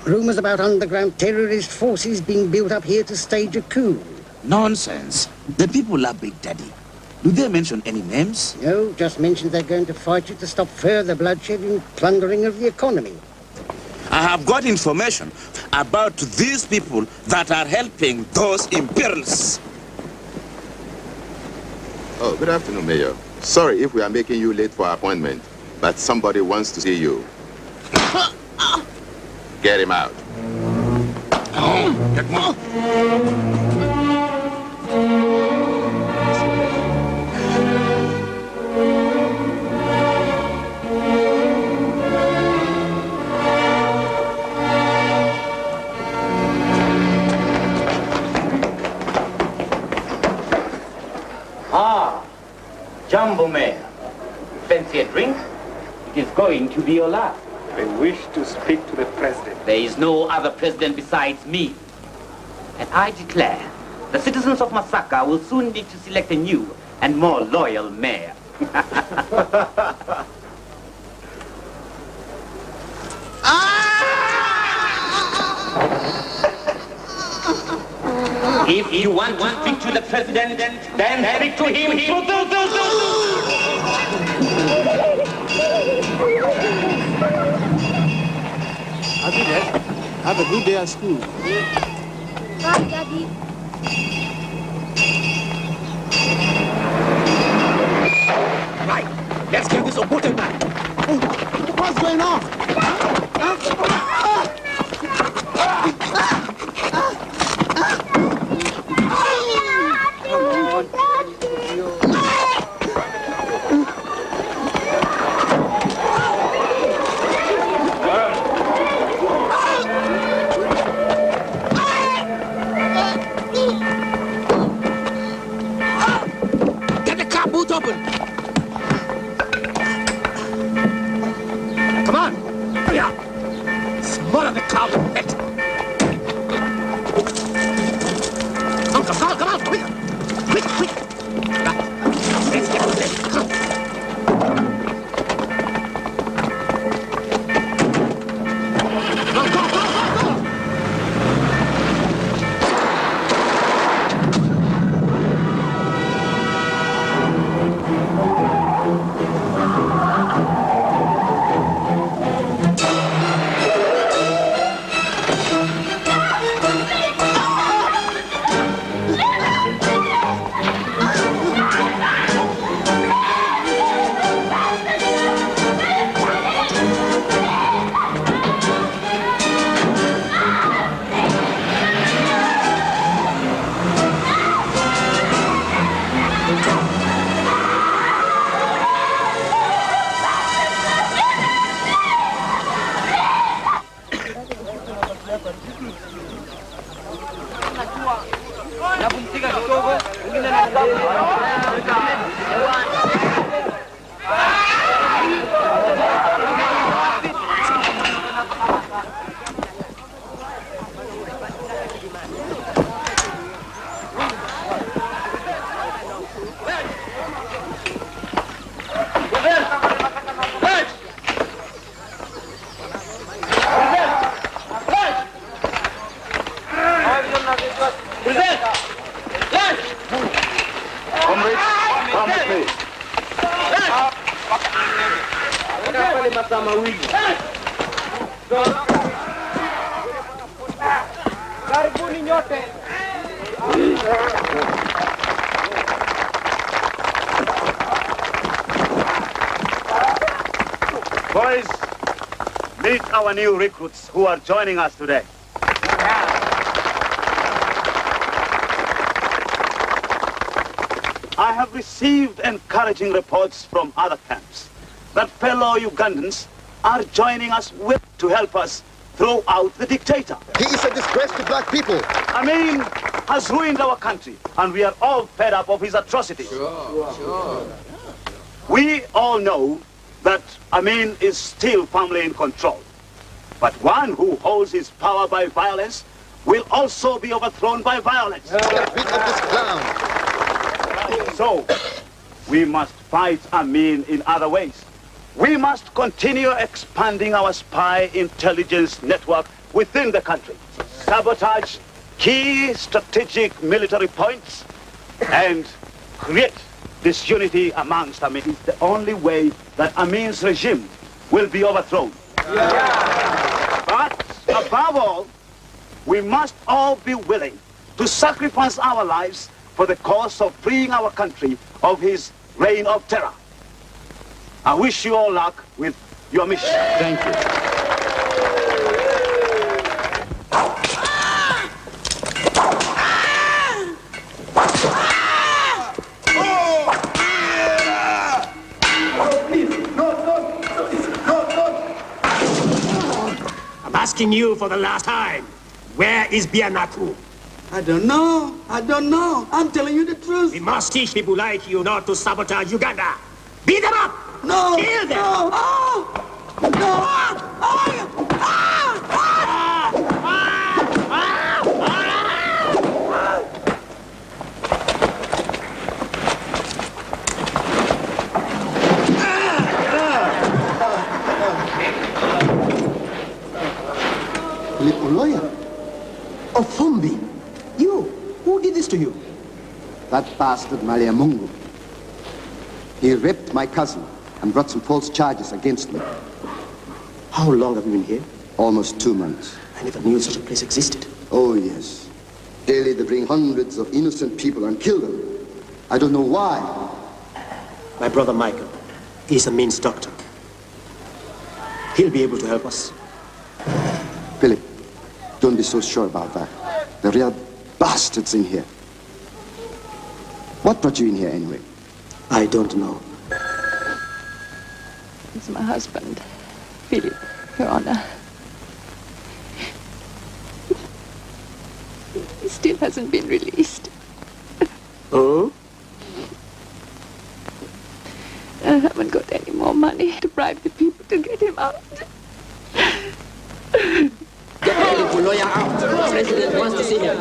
Rumors about underground terrorist forces being built up here to stage a coup. Nonsense. The people love Big Daddy. Do they mention any names? No, just mentioned they're going to fight you to stop further bloodshed and plundering of the economy. I have got information about these people that are helping those imperialists. Oh, good afternoon, Mayor. Sorry if we are making you late for our appointment, but somebody wants to see you. Get him out. Get more. Jumbo Mayor, fancy a drink? It is going to be your last. I wish to speak to the president. There is no other president besides me. And I declare, the citizens of Masaka will soon need to select a new and more loyal mayor. If you want to speak to the president, then speak to him. Have a good day at school. Bye, Daddy. Right, let's get this important man. What's going on? Get the car boot open. Come on. Hurry up. Smother the car with it. Boys, meet our new recruits who are joining us today. I have received encouraging reports from other camps that fellow Ugandans are joining us to help us throw out the dictator. He is a disgrace to black people. Amin has ruined our country, and we are all fed up of his atrocities. Sure. We all know that Amin is still firmly in control. But one who holds his power by violence will also be overthrown by violence. Get rid of this clown. So, we must fight Amin in other ways. We must continue expanding our spy intelligence network within the country, sabotage key strategic military points, and create disunity amongst Amin. It's the only way that Amin's regime will be overthrown. But above all, we must all be willing to sacrifice our lives for the cause of freeing our country of his reign of terror. I wish you all luck with your mission. Thank you. I'm asking you for the last time. Where is Bianaku? I don't know. I'm telling you the truth. We must teach people like you not to sabotage Uganda. Beat them up! No! Kill them! No! Lawyer. Ofumbi, you? Who did this to you? That bastard Maliamungu. He raped my cousin and brought some false charges against me. How long have you been here? Almost 2 months. I never knew such a place existed. Oh, yes. Daily they bring hundreds of innocent people and kill them. I don't know why. My brother Michael is Amin's doctor. He'll be able to help us. Philip, don't be so sure about that. The real bastards in here. What brought you in here anyway? I don't know. It's my husband, Philip, Your Honor. He still hasn't been released. Oh? I haven't got any more money to bribe the people to get him out. Get the lawyer out. The president wants to see him.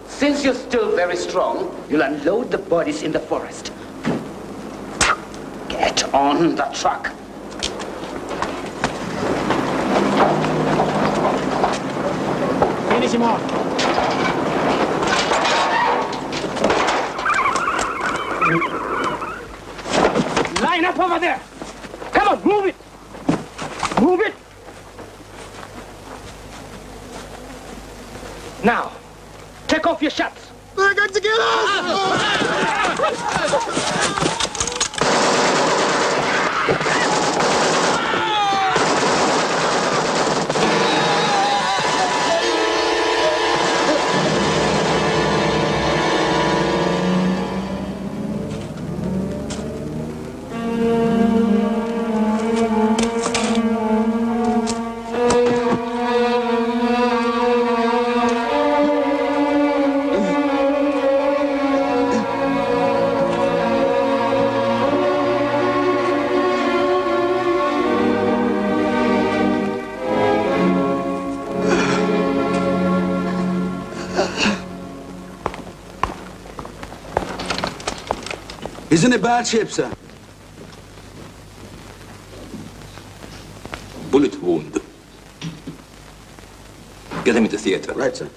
Since you're still very strong, you'll unload the bodies in the forest. Get on the truck. Finish him off. Line up over there. Come on, move it. Move it. Now, take off your shirts. They're going to get us! He's in a bad shape, sir. Bullet wound. Get him into theater. Right, sir.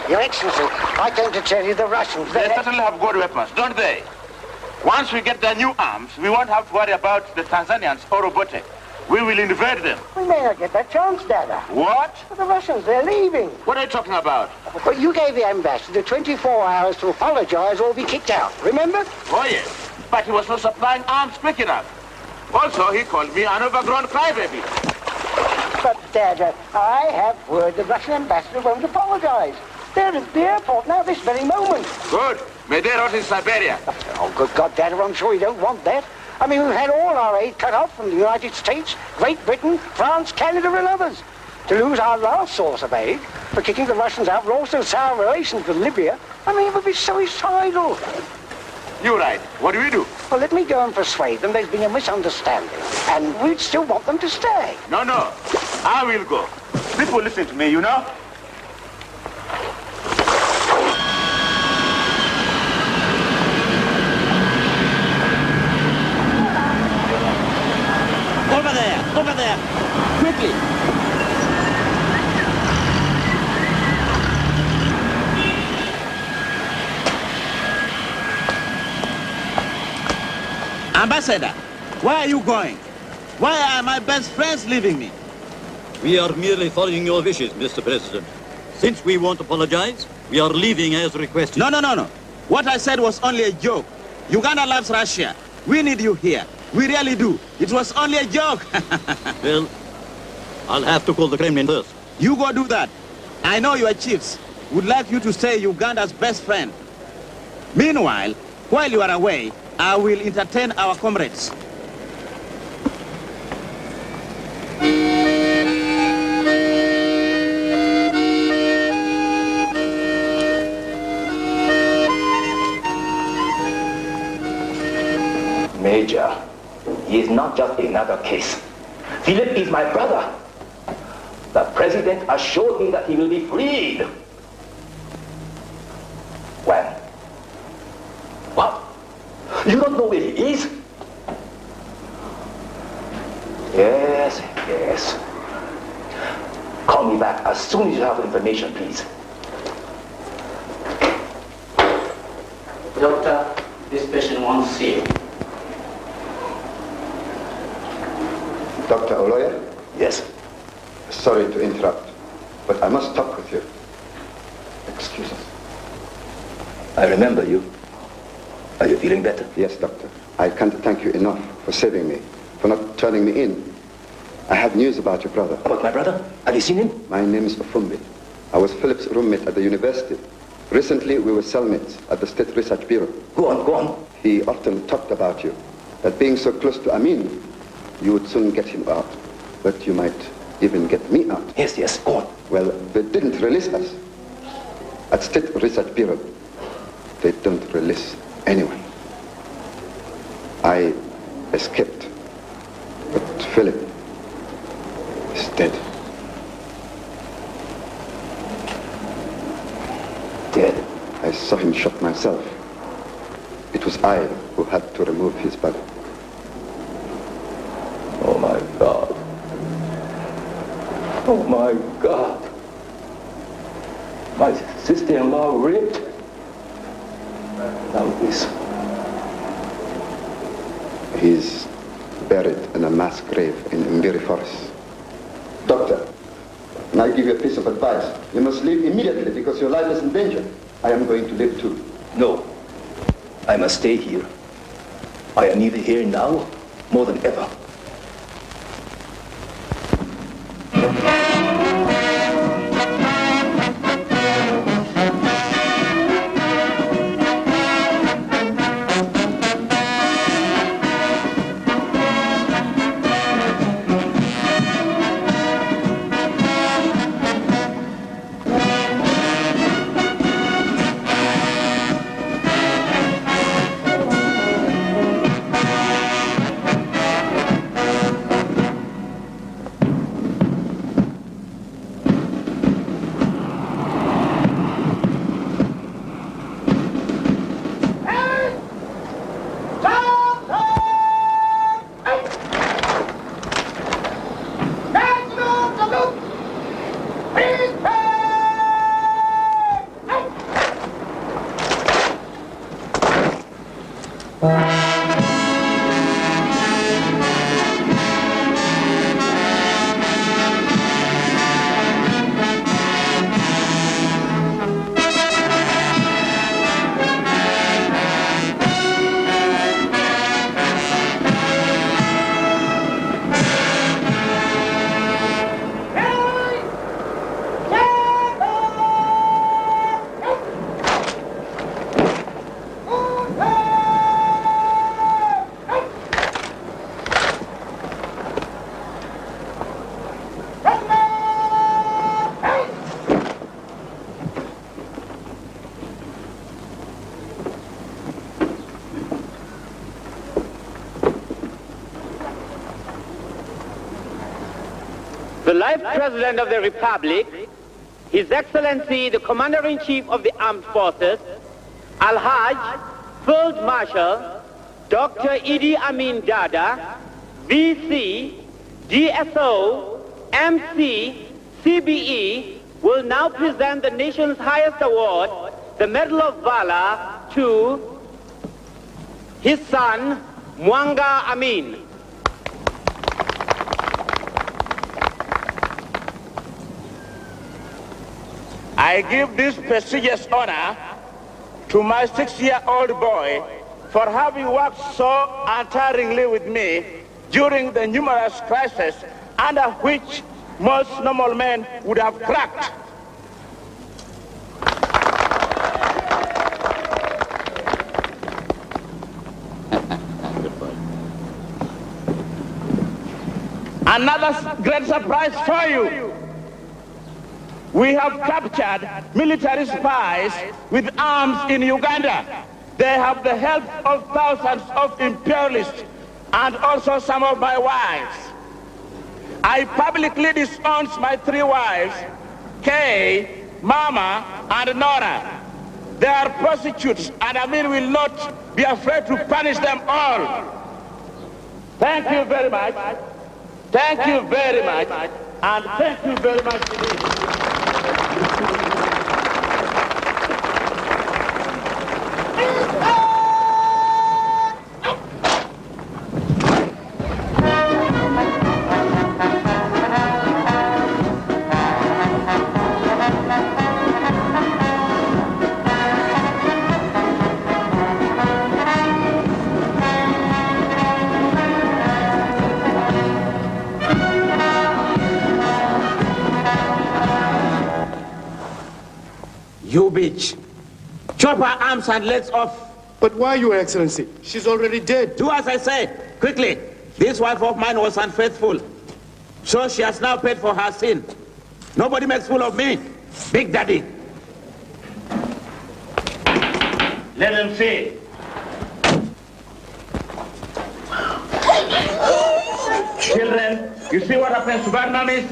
Your Excellency, I came to tell you the Russians... They certainly have good weapons, don't they? Once we get their new arms, we won't have to worry about the Tanzanians or robotic. We will invade them. We may not get that chance, Dada. What? But the Russians, they're leaving. What are you talking about? Well, you gave the ambassador 24 hours to apologize or be kicked out, remember? Oh, yes. But he was not supplying arms quick enough. Also, he called me an overgrown crybaby. But, Dada, I have word the Russian ambassador won't apologize. They're at the airport now, this very moment. Good. May they rot in Siberia. Oh, good God, Dada, I'm sure you don't want that. I mean, we've had all our aid cut off from the United States, Great Britain, France, Canada, and others. To lose our last source of aid for kicking the Russians out, we're also sour relations with Libya. I mean, it would be suicidal. You're right. What do we do? Well, let me go and persuade them there's been a misunderstanding, and we'd still want them to stay. No, no. I will go. People listen to me, you know? Over there, quickly. Ambassador, where are you going? Why are my best friends leaving me? We are merely following your wishes, Mr. President. Since we won't apologize, we are leaving as requested. No. What I said was only a joke. Uganda loves Russia. We need you here. We really do. It was only a joke. Well, I'll have to call the Kremlin first. You go do that. I know your chiefs would like you to stay Uganda's best friend. Meanwhile, while you are away, I will entertain our comrades. Major, he is not just another case. Philip is my brother. The president assured me that he will be freed. When? What? You don't know where he is? Yes. Call me back as soon as you have information, please. Doctor, this patient wants to see you. Dr. Oloya? Yes. Sorry to interrupt, but I must talk with you. Excuse us. I remember you. Are you feeling better? Yes, doctor. I can't thank you enough for saving me, for not turning me in. I have news about your brother. About my brother? Have you seen him? My name is Ofumbi. I was Philip's roommate at the university. Recently, we were cellmates at the State Research Bureau. Go on. He often talked about you, that being so close to Amin, you would soon get him out, but you might even get me out. Yes, go on. Well, they didn't release us. At State Research Bureau, they don't release anyone. I escaped, but Philip is dead. Dead? I saw him shot myself. It was I who had to remove his body. Oh my God. Oh my God. My sister-in-law raped. Now this. He's buried in a mass grave in Mbiri Forest. Doctor, can I give you a piece of advice? You must leave immediately because your life is in danger. I am going to live too. No. I must stay here. I am needed here now more than ever. The life President of the Republic, His Excellency the Commander-in-Chief of the Armed Forces, Al-Hajj Field Marshal Dr. Idi Amin Dada, VC, DSO, MC, CBE, will now present the nation's highest award, the Medal of Valor, to his son, Mwanga Amin. I give this prestigious honor to my 6-year-old boy for having worked so untiringly with me during the numerous crises under which most normal men would have cracked. Another great surprise for you. We have captured military spies with arms in Uganda. They have the help of thousands of imperialists and also some of my wives. I publicly disown my 3 wives, Kay, Mama, and Nora. They are prostitutes, and Amin will not be afraid to punish them all. Thank you very much. Thank you very much. And thank you very much indeed. You bitch. Chop her arms and legs off. But why, Your Excellency? She's already dead. Do as I say, quickly. This wife of mine was unfaithful. So she has now paid for her sin. Nobody makes fool of me. Big Daddy. Let them see. Children, you see what happens to bad mummies?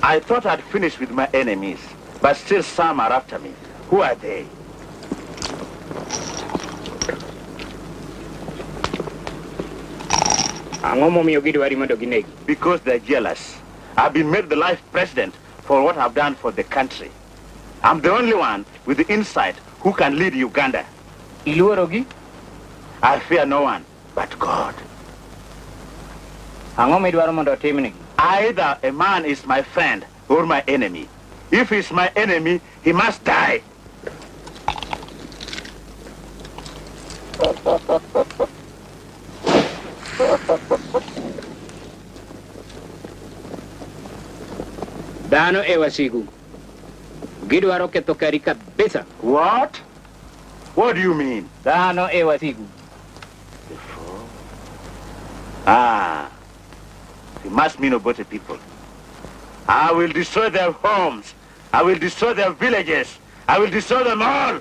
I thought I'd finished with my enemies, but still some are after me. Who are they? Because they're jealous. I've been made the life president for what I've done for the country. I'm the only one with the insight who can lead Uganda. I fear no one but God. Either a man is my friend or my enemy. If he's my enemy, he must die. Dano ewasigu. Gidwaro ketho kari kabisa. What? What do you mean? Dano ewasigu. Ah. It must mean about the people. I will destroy their homes. I will destroy their villages. I will destroy them all.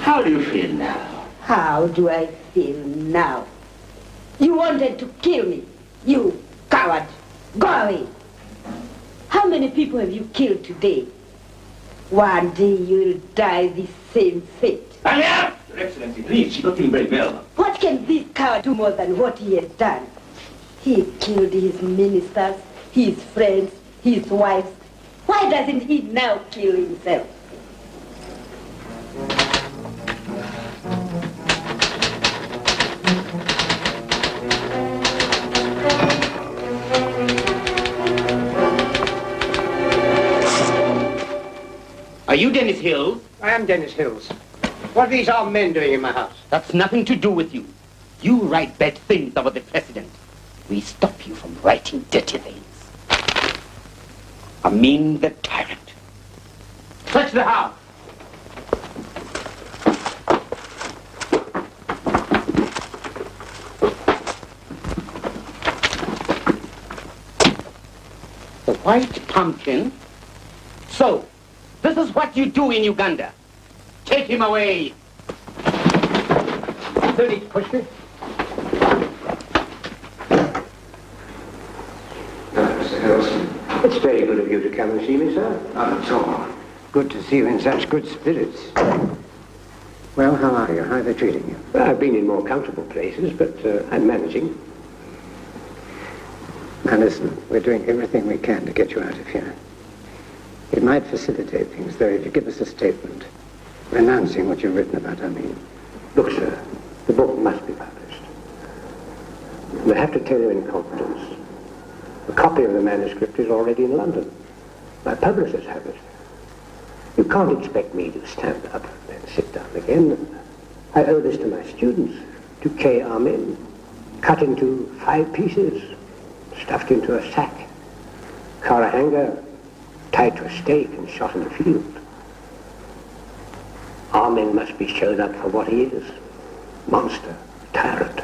How do you feel now? How do I feel now? You wanted to kill me, you coward. Go away. How many people have you killed today? One day you'll die the same fate. Your Excellency, please, she's not doing very well. What can this coward do more than what he has done? He killed his ministers, his friends, his wives. Why doesn't he now kill himself? Are you Dennis Hills? I am Dennis Hills. What are these armed men doing in my house? That's nothing to do with you. You write bad things about the president. We stop you from writing dirty things. Amin the tyrant. Search the house. The white pumpkin. So, this is what you do in Uganda. Take him away. Don't need to push me. Mr. Hills. It's very good of you to come and see me, sir. Not at all. Good to see you in such good spirits. Well, how are you? How are they treating you? Well, I've been in more comfortable places, but I'm managing. Now listen, we're doing everything we can to get you out of here. It might facilitate things, though, if you give us a statement renouncing what you've written about Amin. Look, sir, the book must be published. And I have to tell you in confidence, a copy of the manuscript is already in London. My publishers have it. You can't expect me to stand up and sit down again. I owe this to my students, to K. Amin, cut into 5 pieces, stuffed into a sack, Karahanga, tied to a stake and shot in the field. Amin must be shown up for what he is. Monster, tyrant.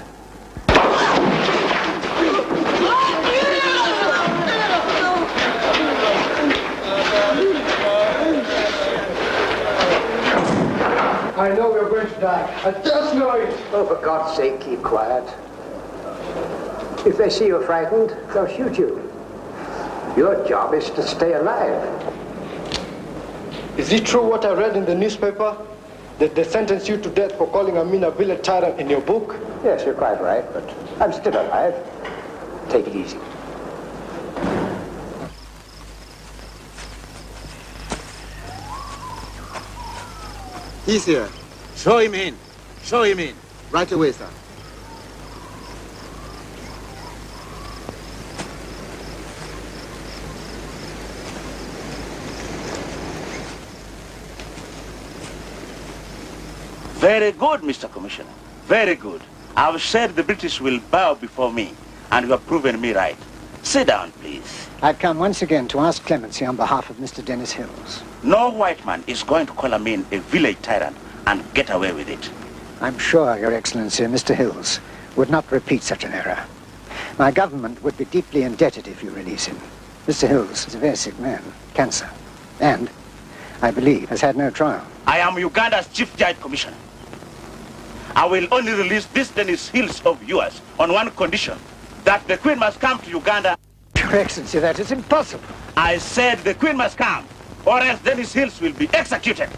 I know we're going to die. I just know it. Oh, for God's sake, keep quiet. If they see you're frightened, they'll shoot you. Your job is to stay alive. Is it true what I read in the newspaper? That they sentenced you to death for calling Amin a village tyrant in your book? Yes, you're quite right, but I'm still alive. Take it easy. He's here. Show him in. Show him in. Right away, sir. Very good, Mr. Commissioner. Very good. I've said the British will bow before me, and you have proven me right. Sit down, please. I've come once again to ask clemency on behalf of Mr. Dennis Hills. No white man is going to call Amin a village tyrant and get away with it. I'm sure, Your Excellency, Mr. Hills would not repeat such an error. My government would be deeply indebted if you release him. Mr. Hills is a very sick man, cancer, and, I believe, has had no trial. I am Uganda's Chief Judge Commissioner. I will only release this Dennis Hills of yours on one condition, that the Queen must come to Uganda. Your Excellency, that is impossible. I said the Queen must come, or else Dennis Hills will be executed.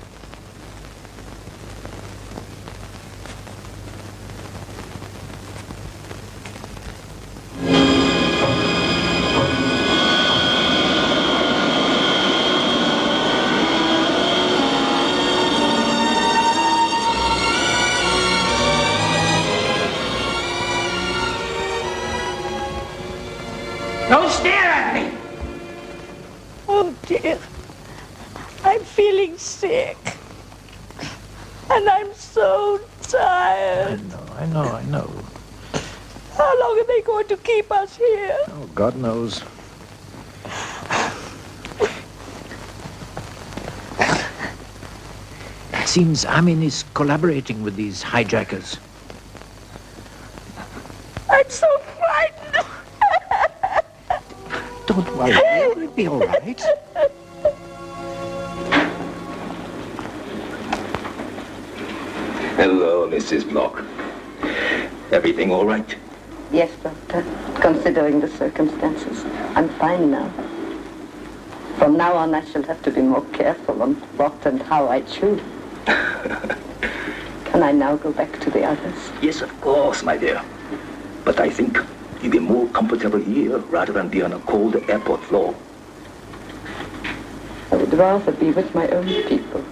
Don't stare at me! Oh dear, I'm feeling sick. And I'm so tired. I know. How long are they going to keep us here? Oh, God knows. Seems Amin is collaborating with these hijackers. I'm so frightened. Don't worry, it'll be all right. Hello, Mrs. Block. Everything all right? Yes, Doctor. Considering the circumstances, I'm fine now. From now on, I shall have to be more careful on what and how I chew. Can I now go back to the others? Yes, of course, my dear. But I think you'll be more comfortable here rather than be on a cold airport floor. I would rather be with my own people.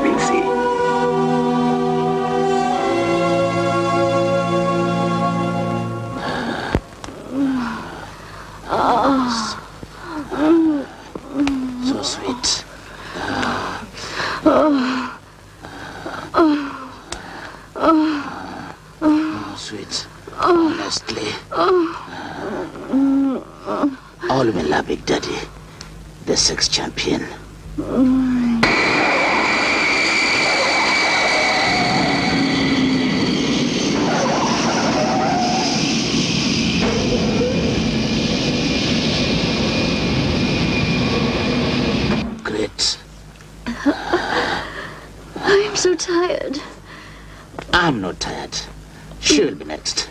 We'll see. So sweet. Oh, sweet. Honestly. All me love Big Daddy, the sex champion. Great. I'm so tired. I'm not tired. She'll be next.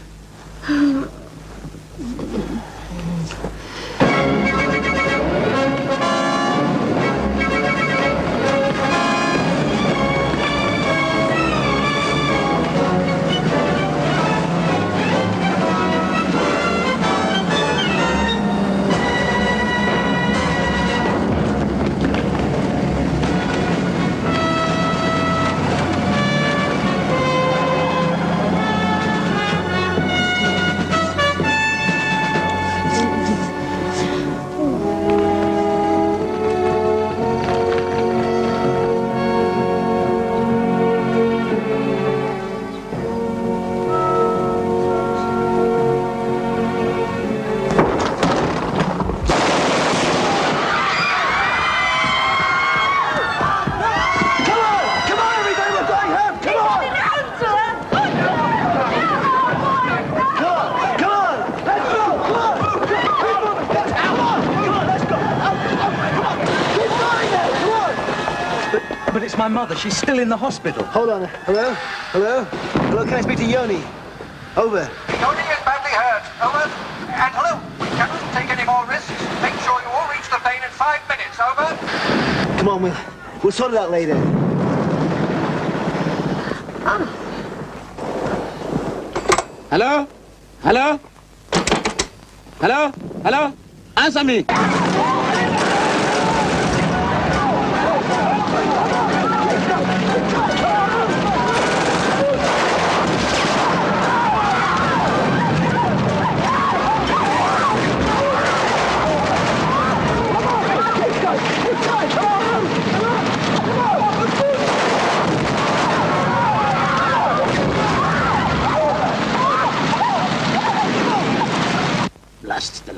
But it's my mother. She's still in the hospital. Hold on. Hello? Hello? Hello, can I speak to Yoni? Over. Yoni is badly hurt. Over. And hello, we cannot take any more risks. Make sure you all reach the plane in 5 minutes. Over. Come on, we'll sort it out later. Hello? Hello? Hello? Hello? Answer me!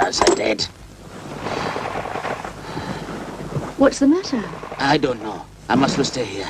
others are dead. What's the matter? I don't know. I must stay here.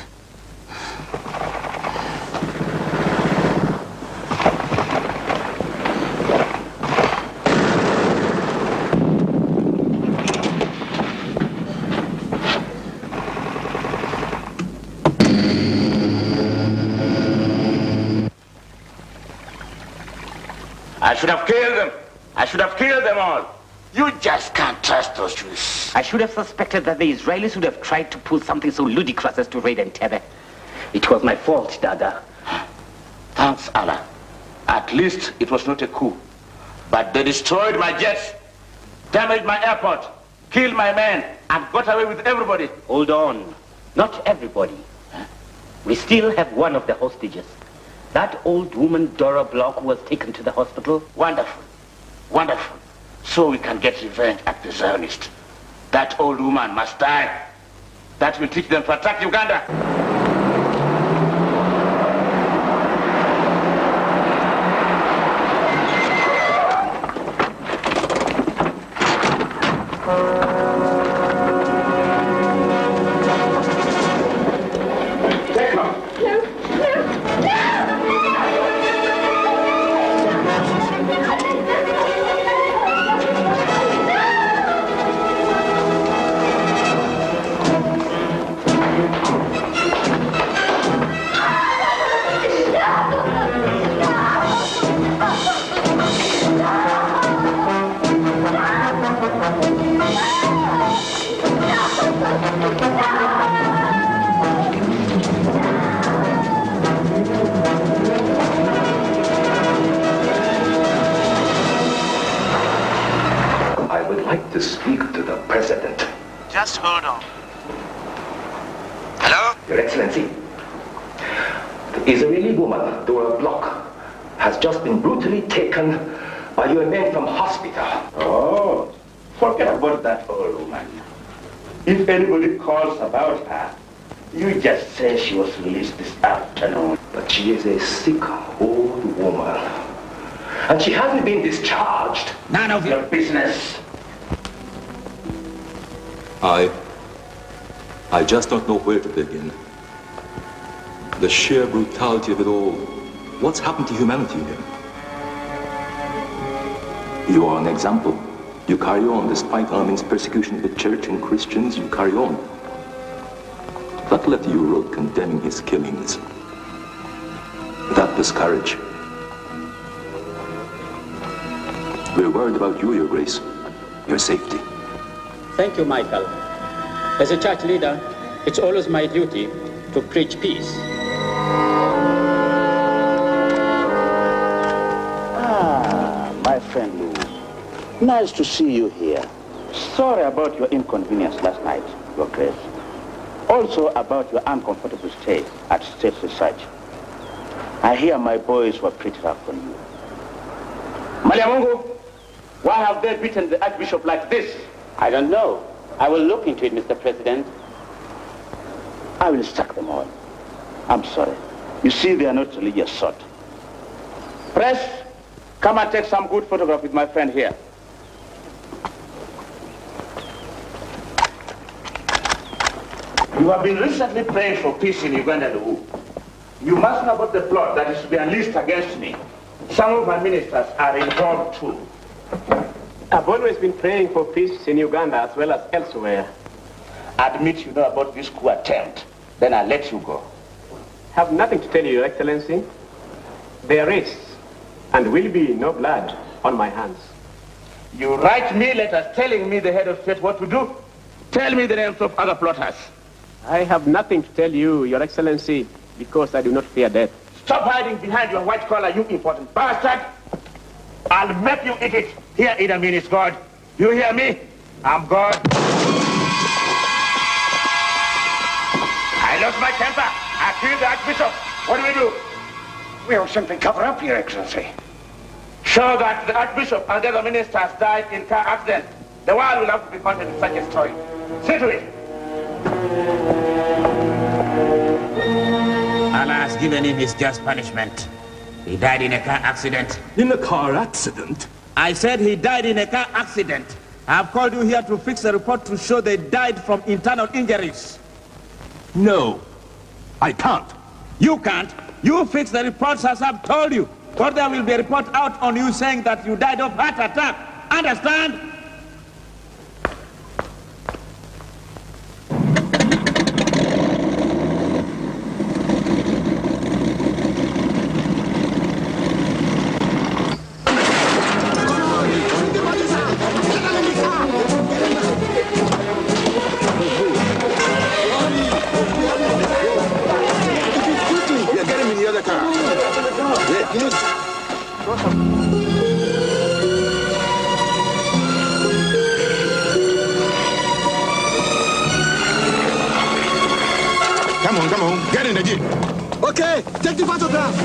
I should have killed them. I should have killed them all. You just can't trust those Jews. I should have suspected that the Israelis would have tried to pull something so ludicrous as to raid Entebbe. It was my fault, Dada. Thanks, Allah. At least it was not a coup. But they destroyed my jets, damaged my airport, killed my men, and got away with everybody. Hold on. Not everybody. We still have one of the hostages. That old woman, Dora Block, was taken to the hospital. Wonderful. Wonderful. So we can get revenge at the Zionists. That old woman must die. That will teach them to attack Uganda. To speak to the president. Just hold on. Hello? Your Excellency, the Israeli woman, Dora Block, has just been brutally taken by your men from hospital. Oh, forget about that old woman. If anybody calls about her, you just say she was released this afternoon. But she is a sick old woman. And she hasn't been discharged. None of your business. I just don't know where to begin. The sheer brutality of it all. What's happened to humanity here? You are an example. You carry on despite Amin's persecution of the church and Christians. You carry on. That letter you wrote condemning his killings. That was courage. We're worried about you, Your Grace. Your safety. Thank you, Michael. As a church leader, it's always my duty to preach peace. Ah, my friend Lou. Nice to see you here. Sorry about your inconvenience last night, Your Grace. Also about your uncomfortable stay at State Research. I hear my boys were pretty rough on you. Maliamungu, why have they beaten the Archbishop like this? I don't know. I will look into it, Mr. President. I will sack them all. I'm sorry. You see, they are not religious sort. Press, come and take some good photograph with my friend here. You have been recently praying for peace in Uganda, Luwu. You must know about the plot that is to be unleashed against me. Some of my ministers are involved too. I've always been praying for peace in Uganda as well as elsewhere. Admit you know about this coup attempt, then I'll let you go. Have nothing to tell you, Your Excellency. There is and will be no blood on my hands. You write me letters telling me the head of state what to do. Tell me the names of other plotters. I have nothing to tell you, Your Excellency, because I do not fear death. Stop hiding behind your white collar, you important bastard. I'll make you eat it. Here, Idi Amin is God. You hear me? I'm God. I lost my temper. I killed the Archbishop. What do we do? We'll simply cover up, Your Excellency. Show that the Archbishop and the other ministers died in car accident. The world will have to be content with such a story. See to it. Allah has given him his just punishment. He died in a car accident. In a car accident? I said he died in a car accident. I have called you here to fix a report to show they died from internal injuries. No, I can't. You can't? You fix the reports as I've told you. Or there will be a report out on you saying that you died of heart attack. Understand? Come on, get in the jeep. Okay, take the photograph.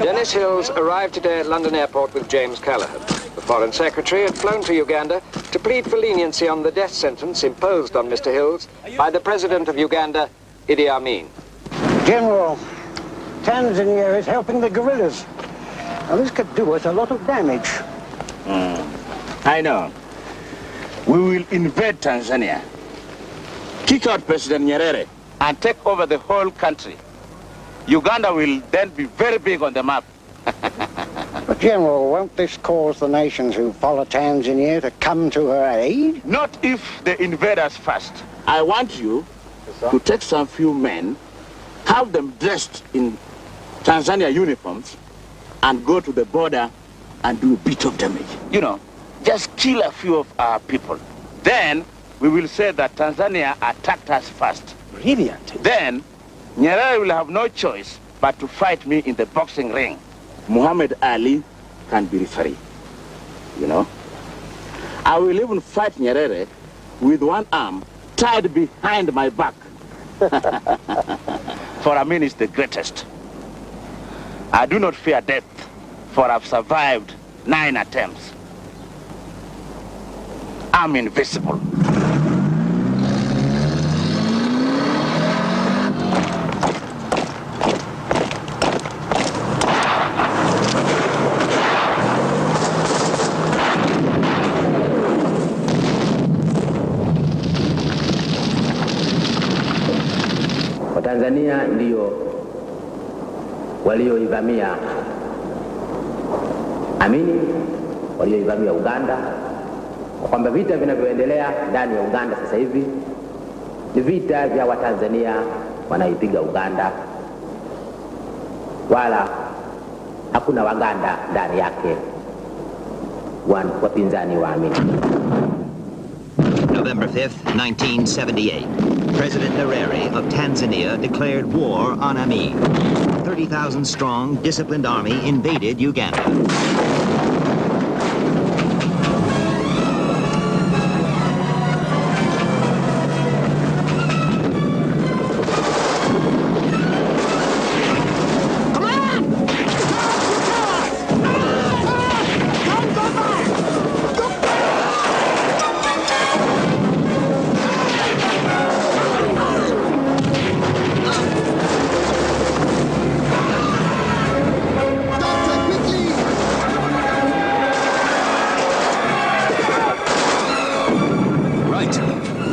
Dennis Hills arrived today at London Airport with James Callaghan. The Foreign Secretary had flown to Uganda to plead for leniency on the death sentence imposed on Mr. Hills by the President of Uganda, Idi Amin. General, Tanzania is helping the guerrillas. Now, this could do us a lot of damage. I know. We will invade Tanzania, kick out President Nyerere, and take over the whole country. Uganda will then be very big on the map. But, General, won't this cause the nations who follow Tanzania to come to her aid? Not if they invade us first. I want you to take some few men, have them dressed in Tanzania uniforms, and go to the border and do a bit of damage. You know, just kill a few of our people. Then we will say that Tanzania attacked us first. Brilliant. Then Nyerere will have no choice but to fight me in the boxing ring. Muhammad Ali can be referee, you know. I will even fight Nyerere with one arm tied behind my back. For Amin is the greatest. I do not fear death, for I've survived 9 attempts. I'm invisible. Tanzania ndio walioivamia Amini, walioivamia Uganda, kwamba vita vinavyoendelea ndani ya Uganda sasa hivi ni vita vya Watanzania wanaipiga Uganda, wala hakuna Waganda ndani yake wapinzani wa Amini. November 5th, 1978. President Nyerere of Tanzania declared war on Amin. 30,000 strong, disciplined army invaded Uganda.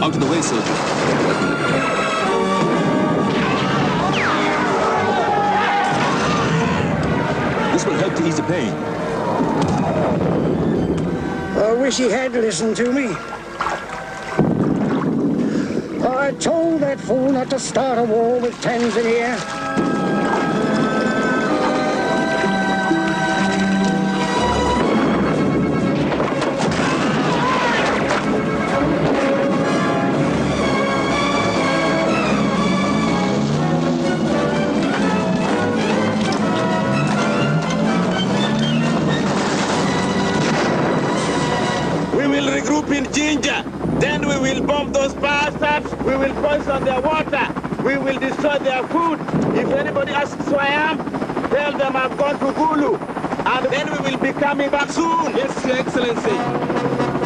Out of the way, soldier. This will help to ease the pain. I wish he had listened to me. I told that fool not to start a war with Tanzania. In Jinja, then we will bomb those bastards crops, we will poison their water, we will destroy their food. If anybody asks who I am, tell them I've gone to Gulu, and then we will be coming back soon. Yes, Your Excellency.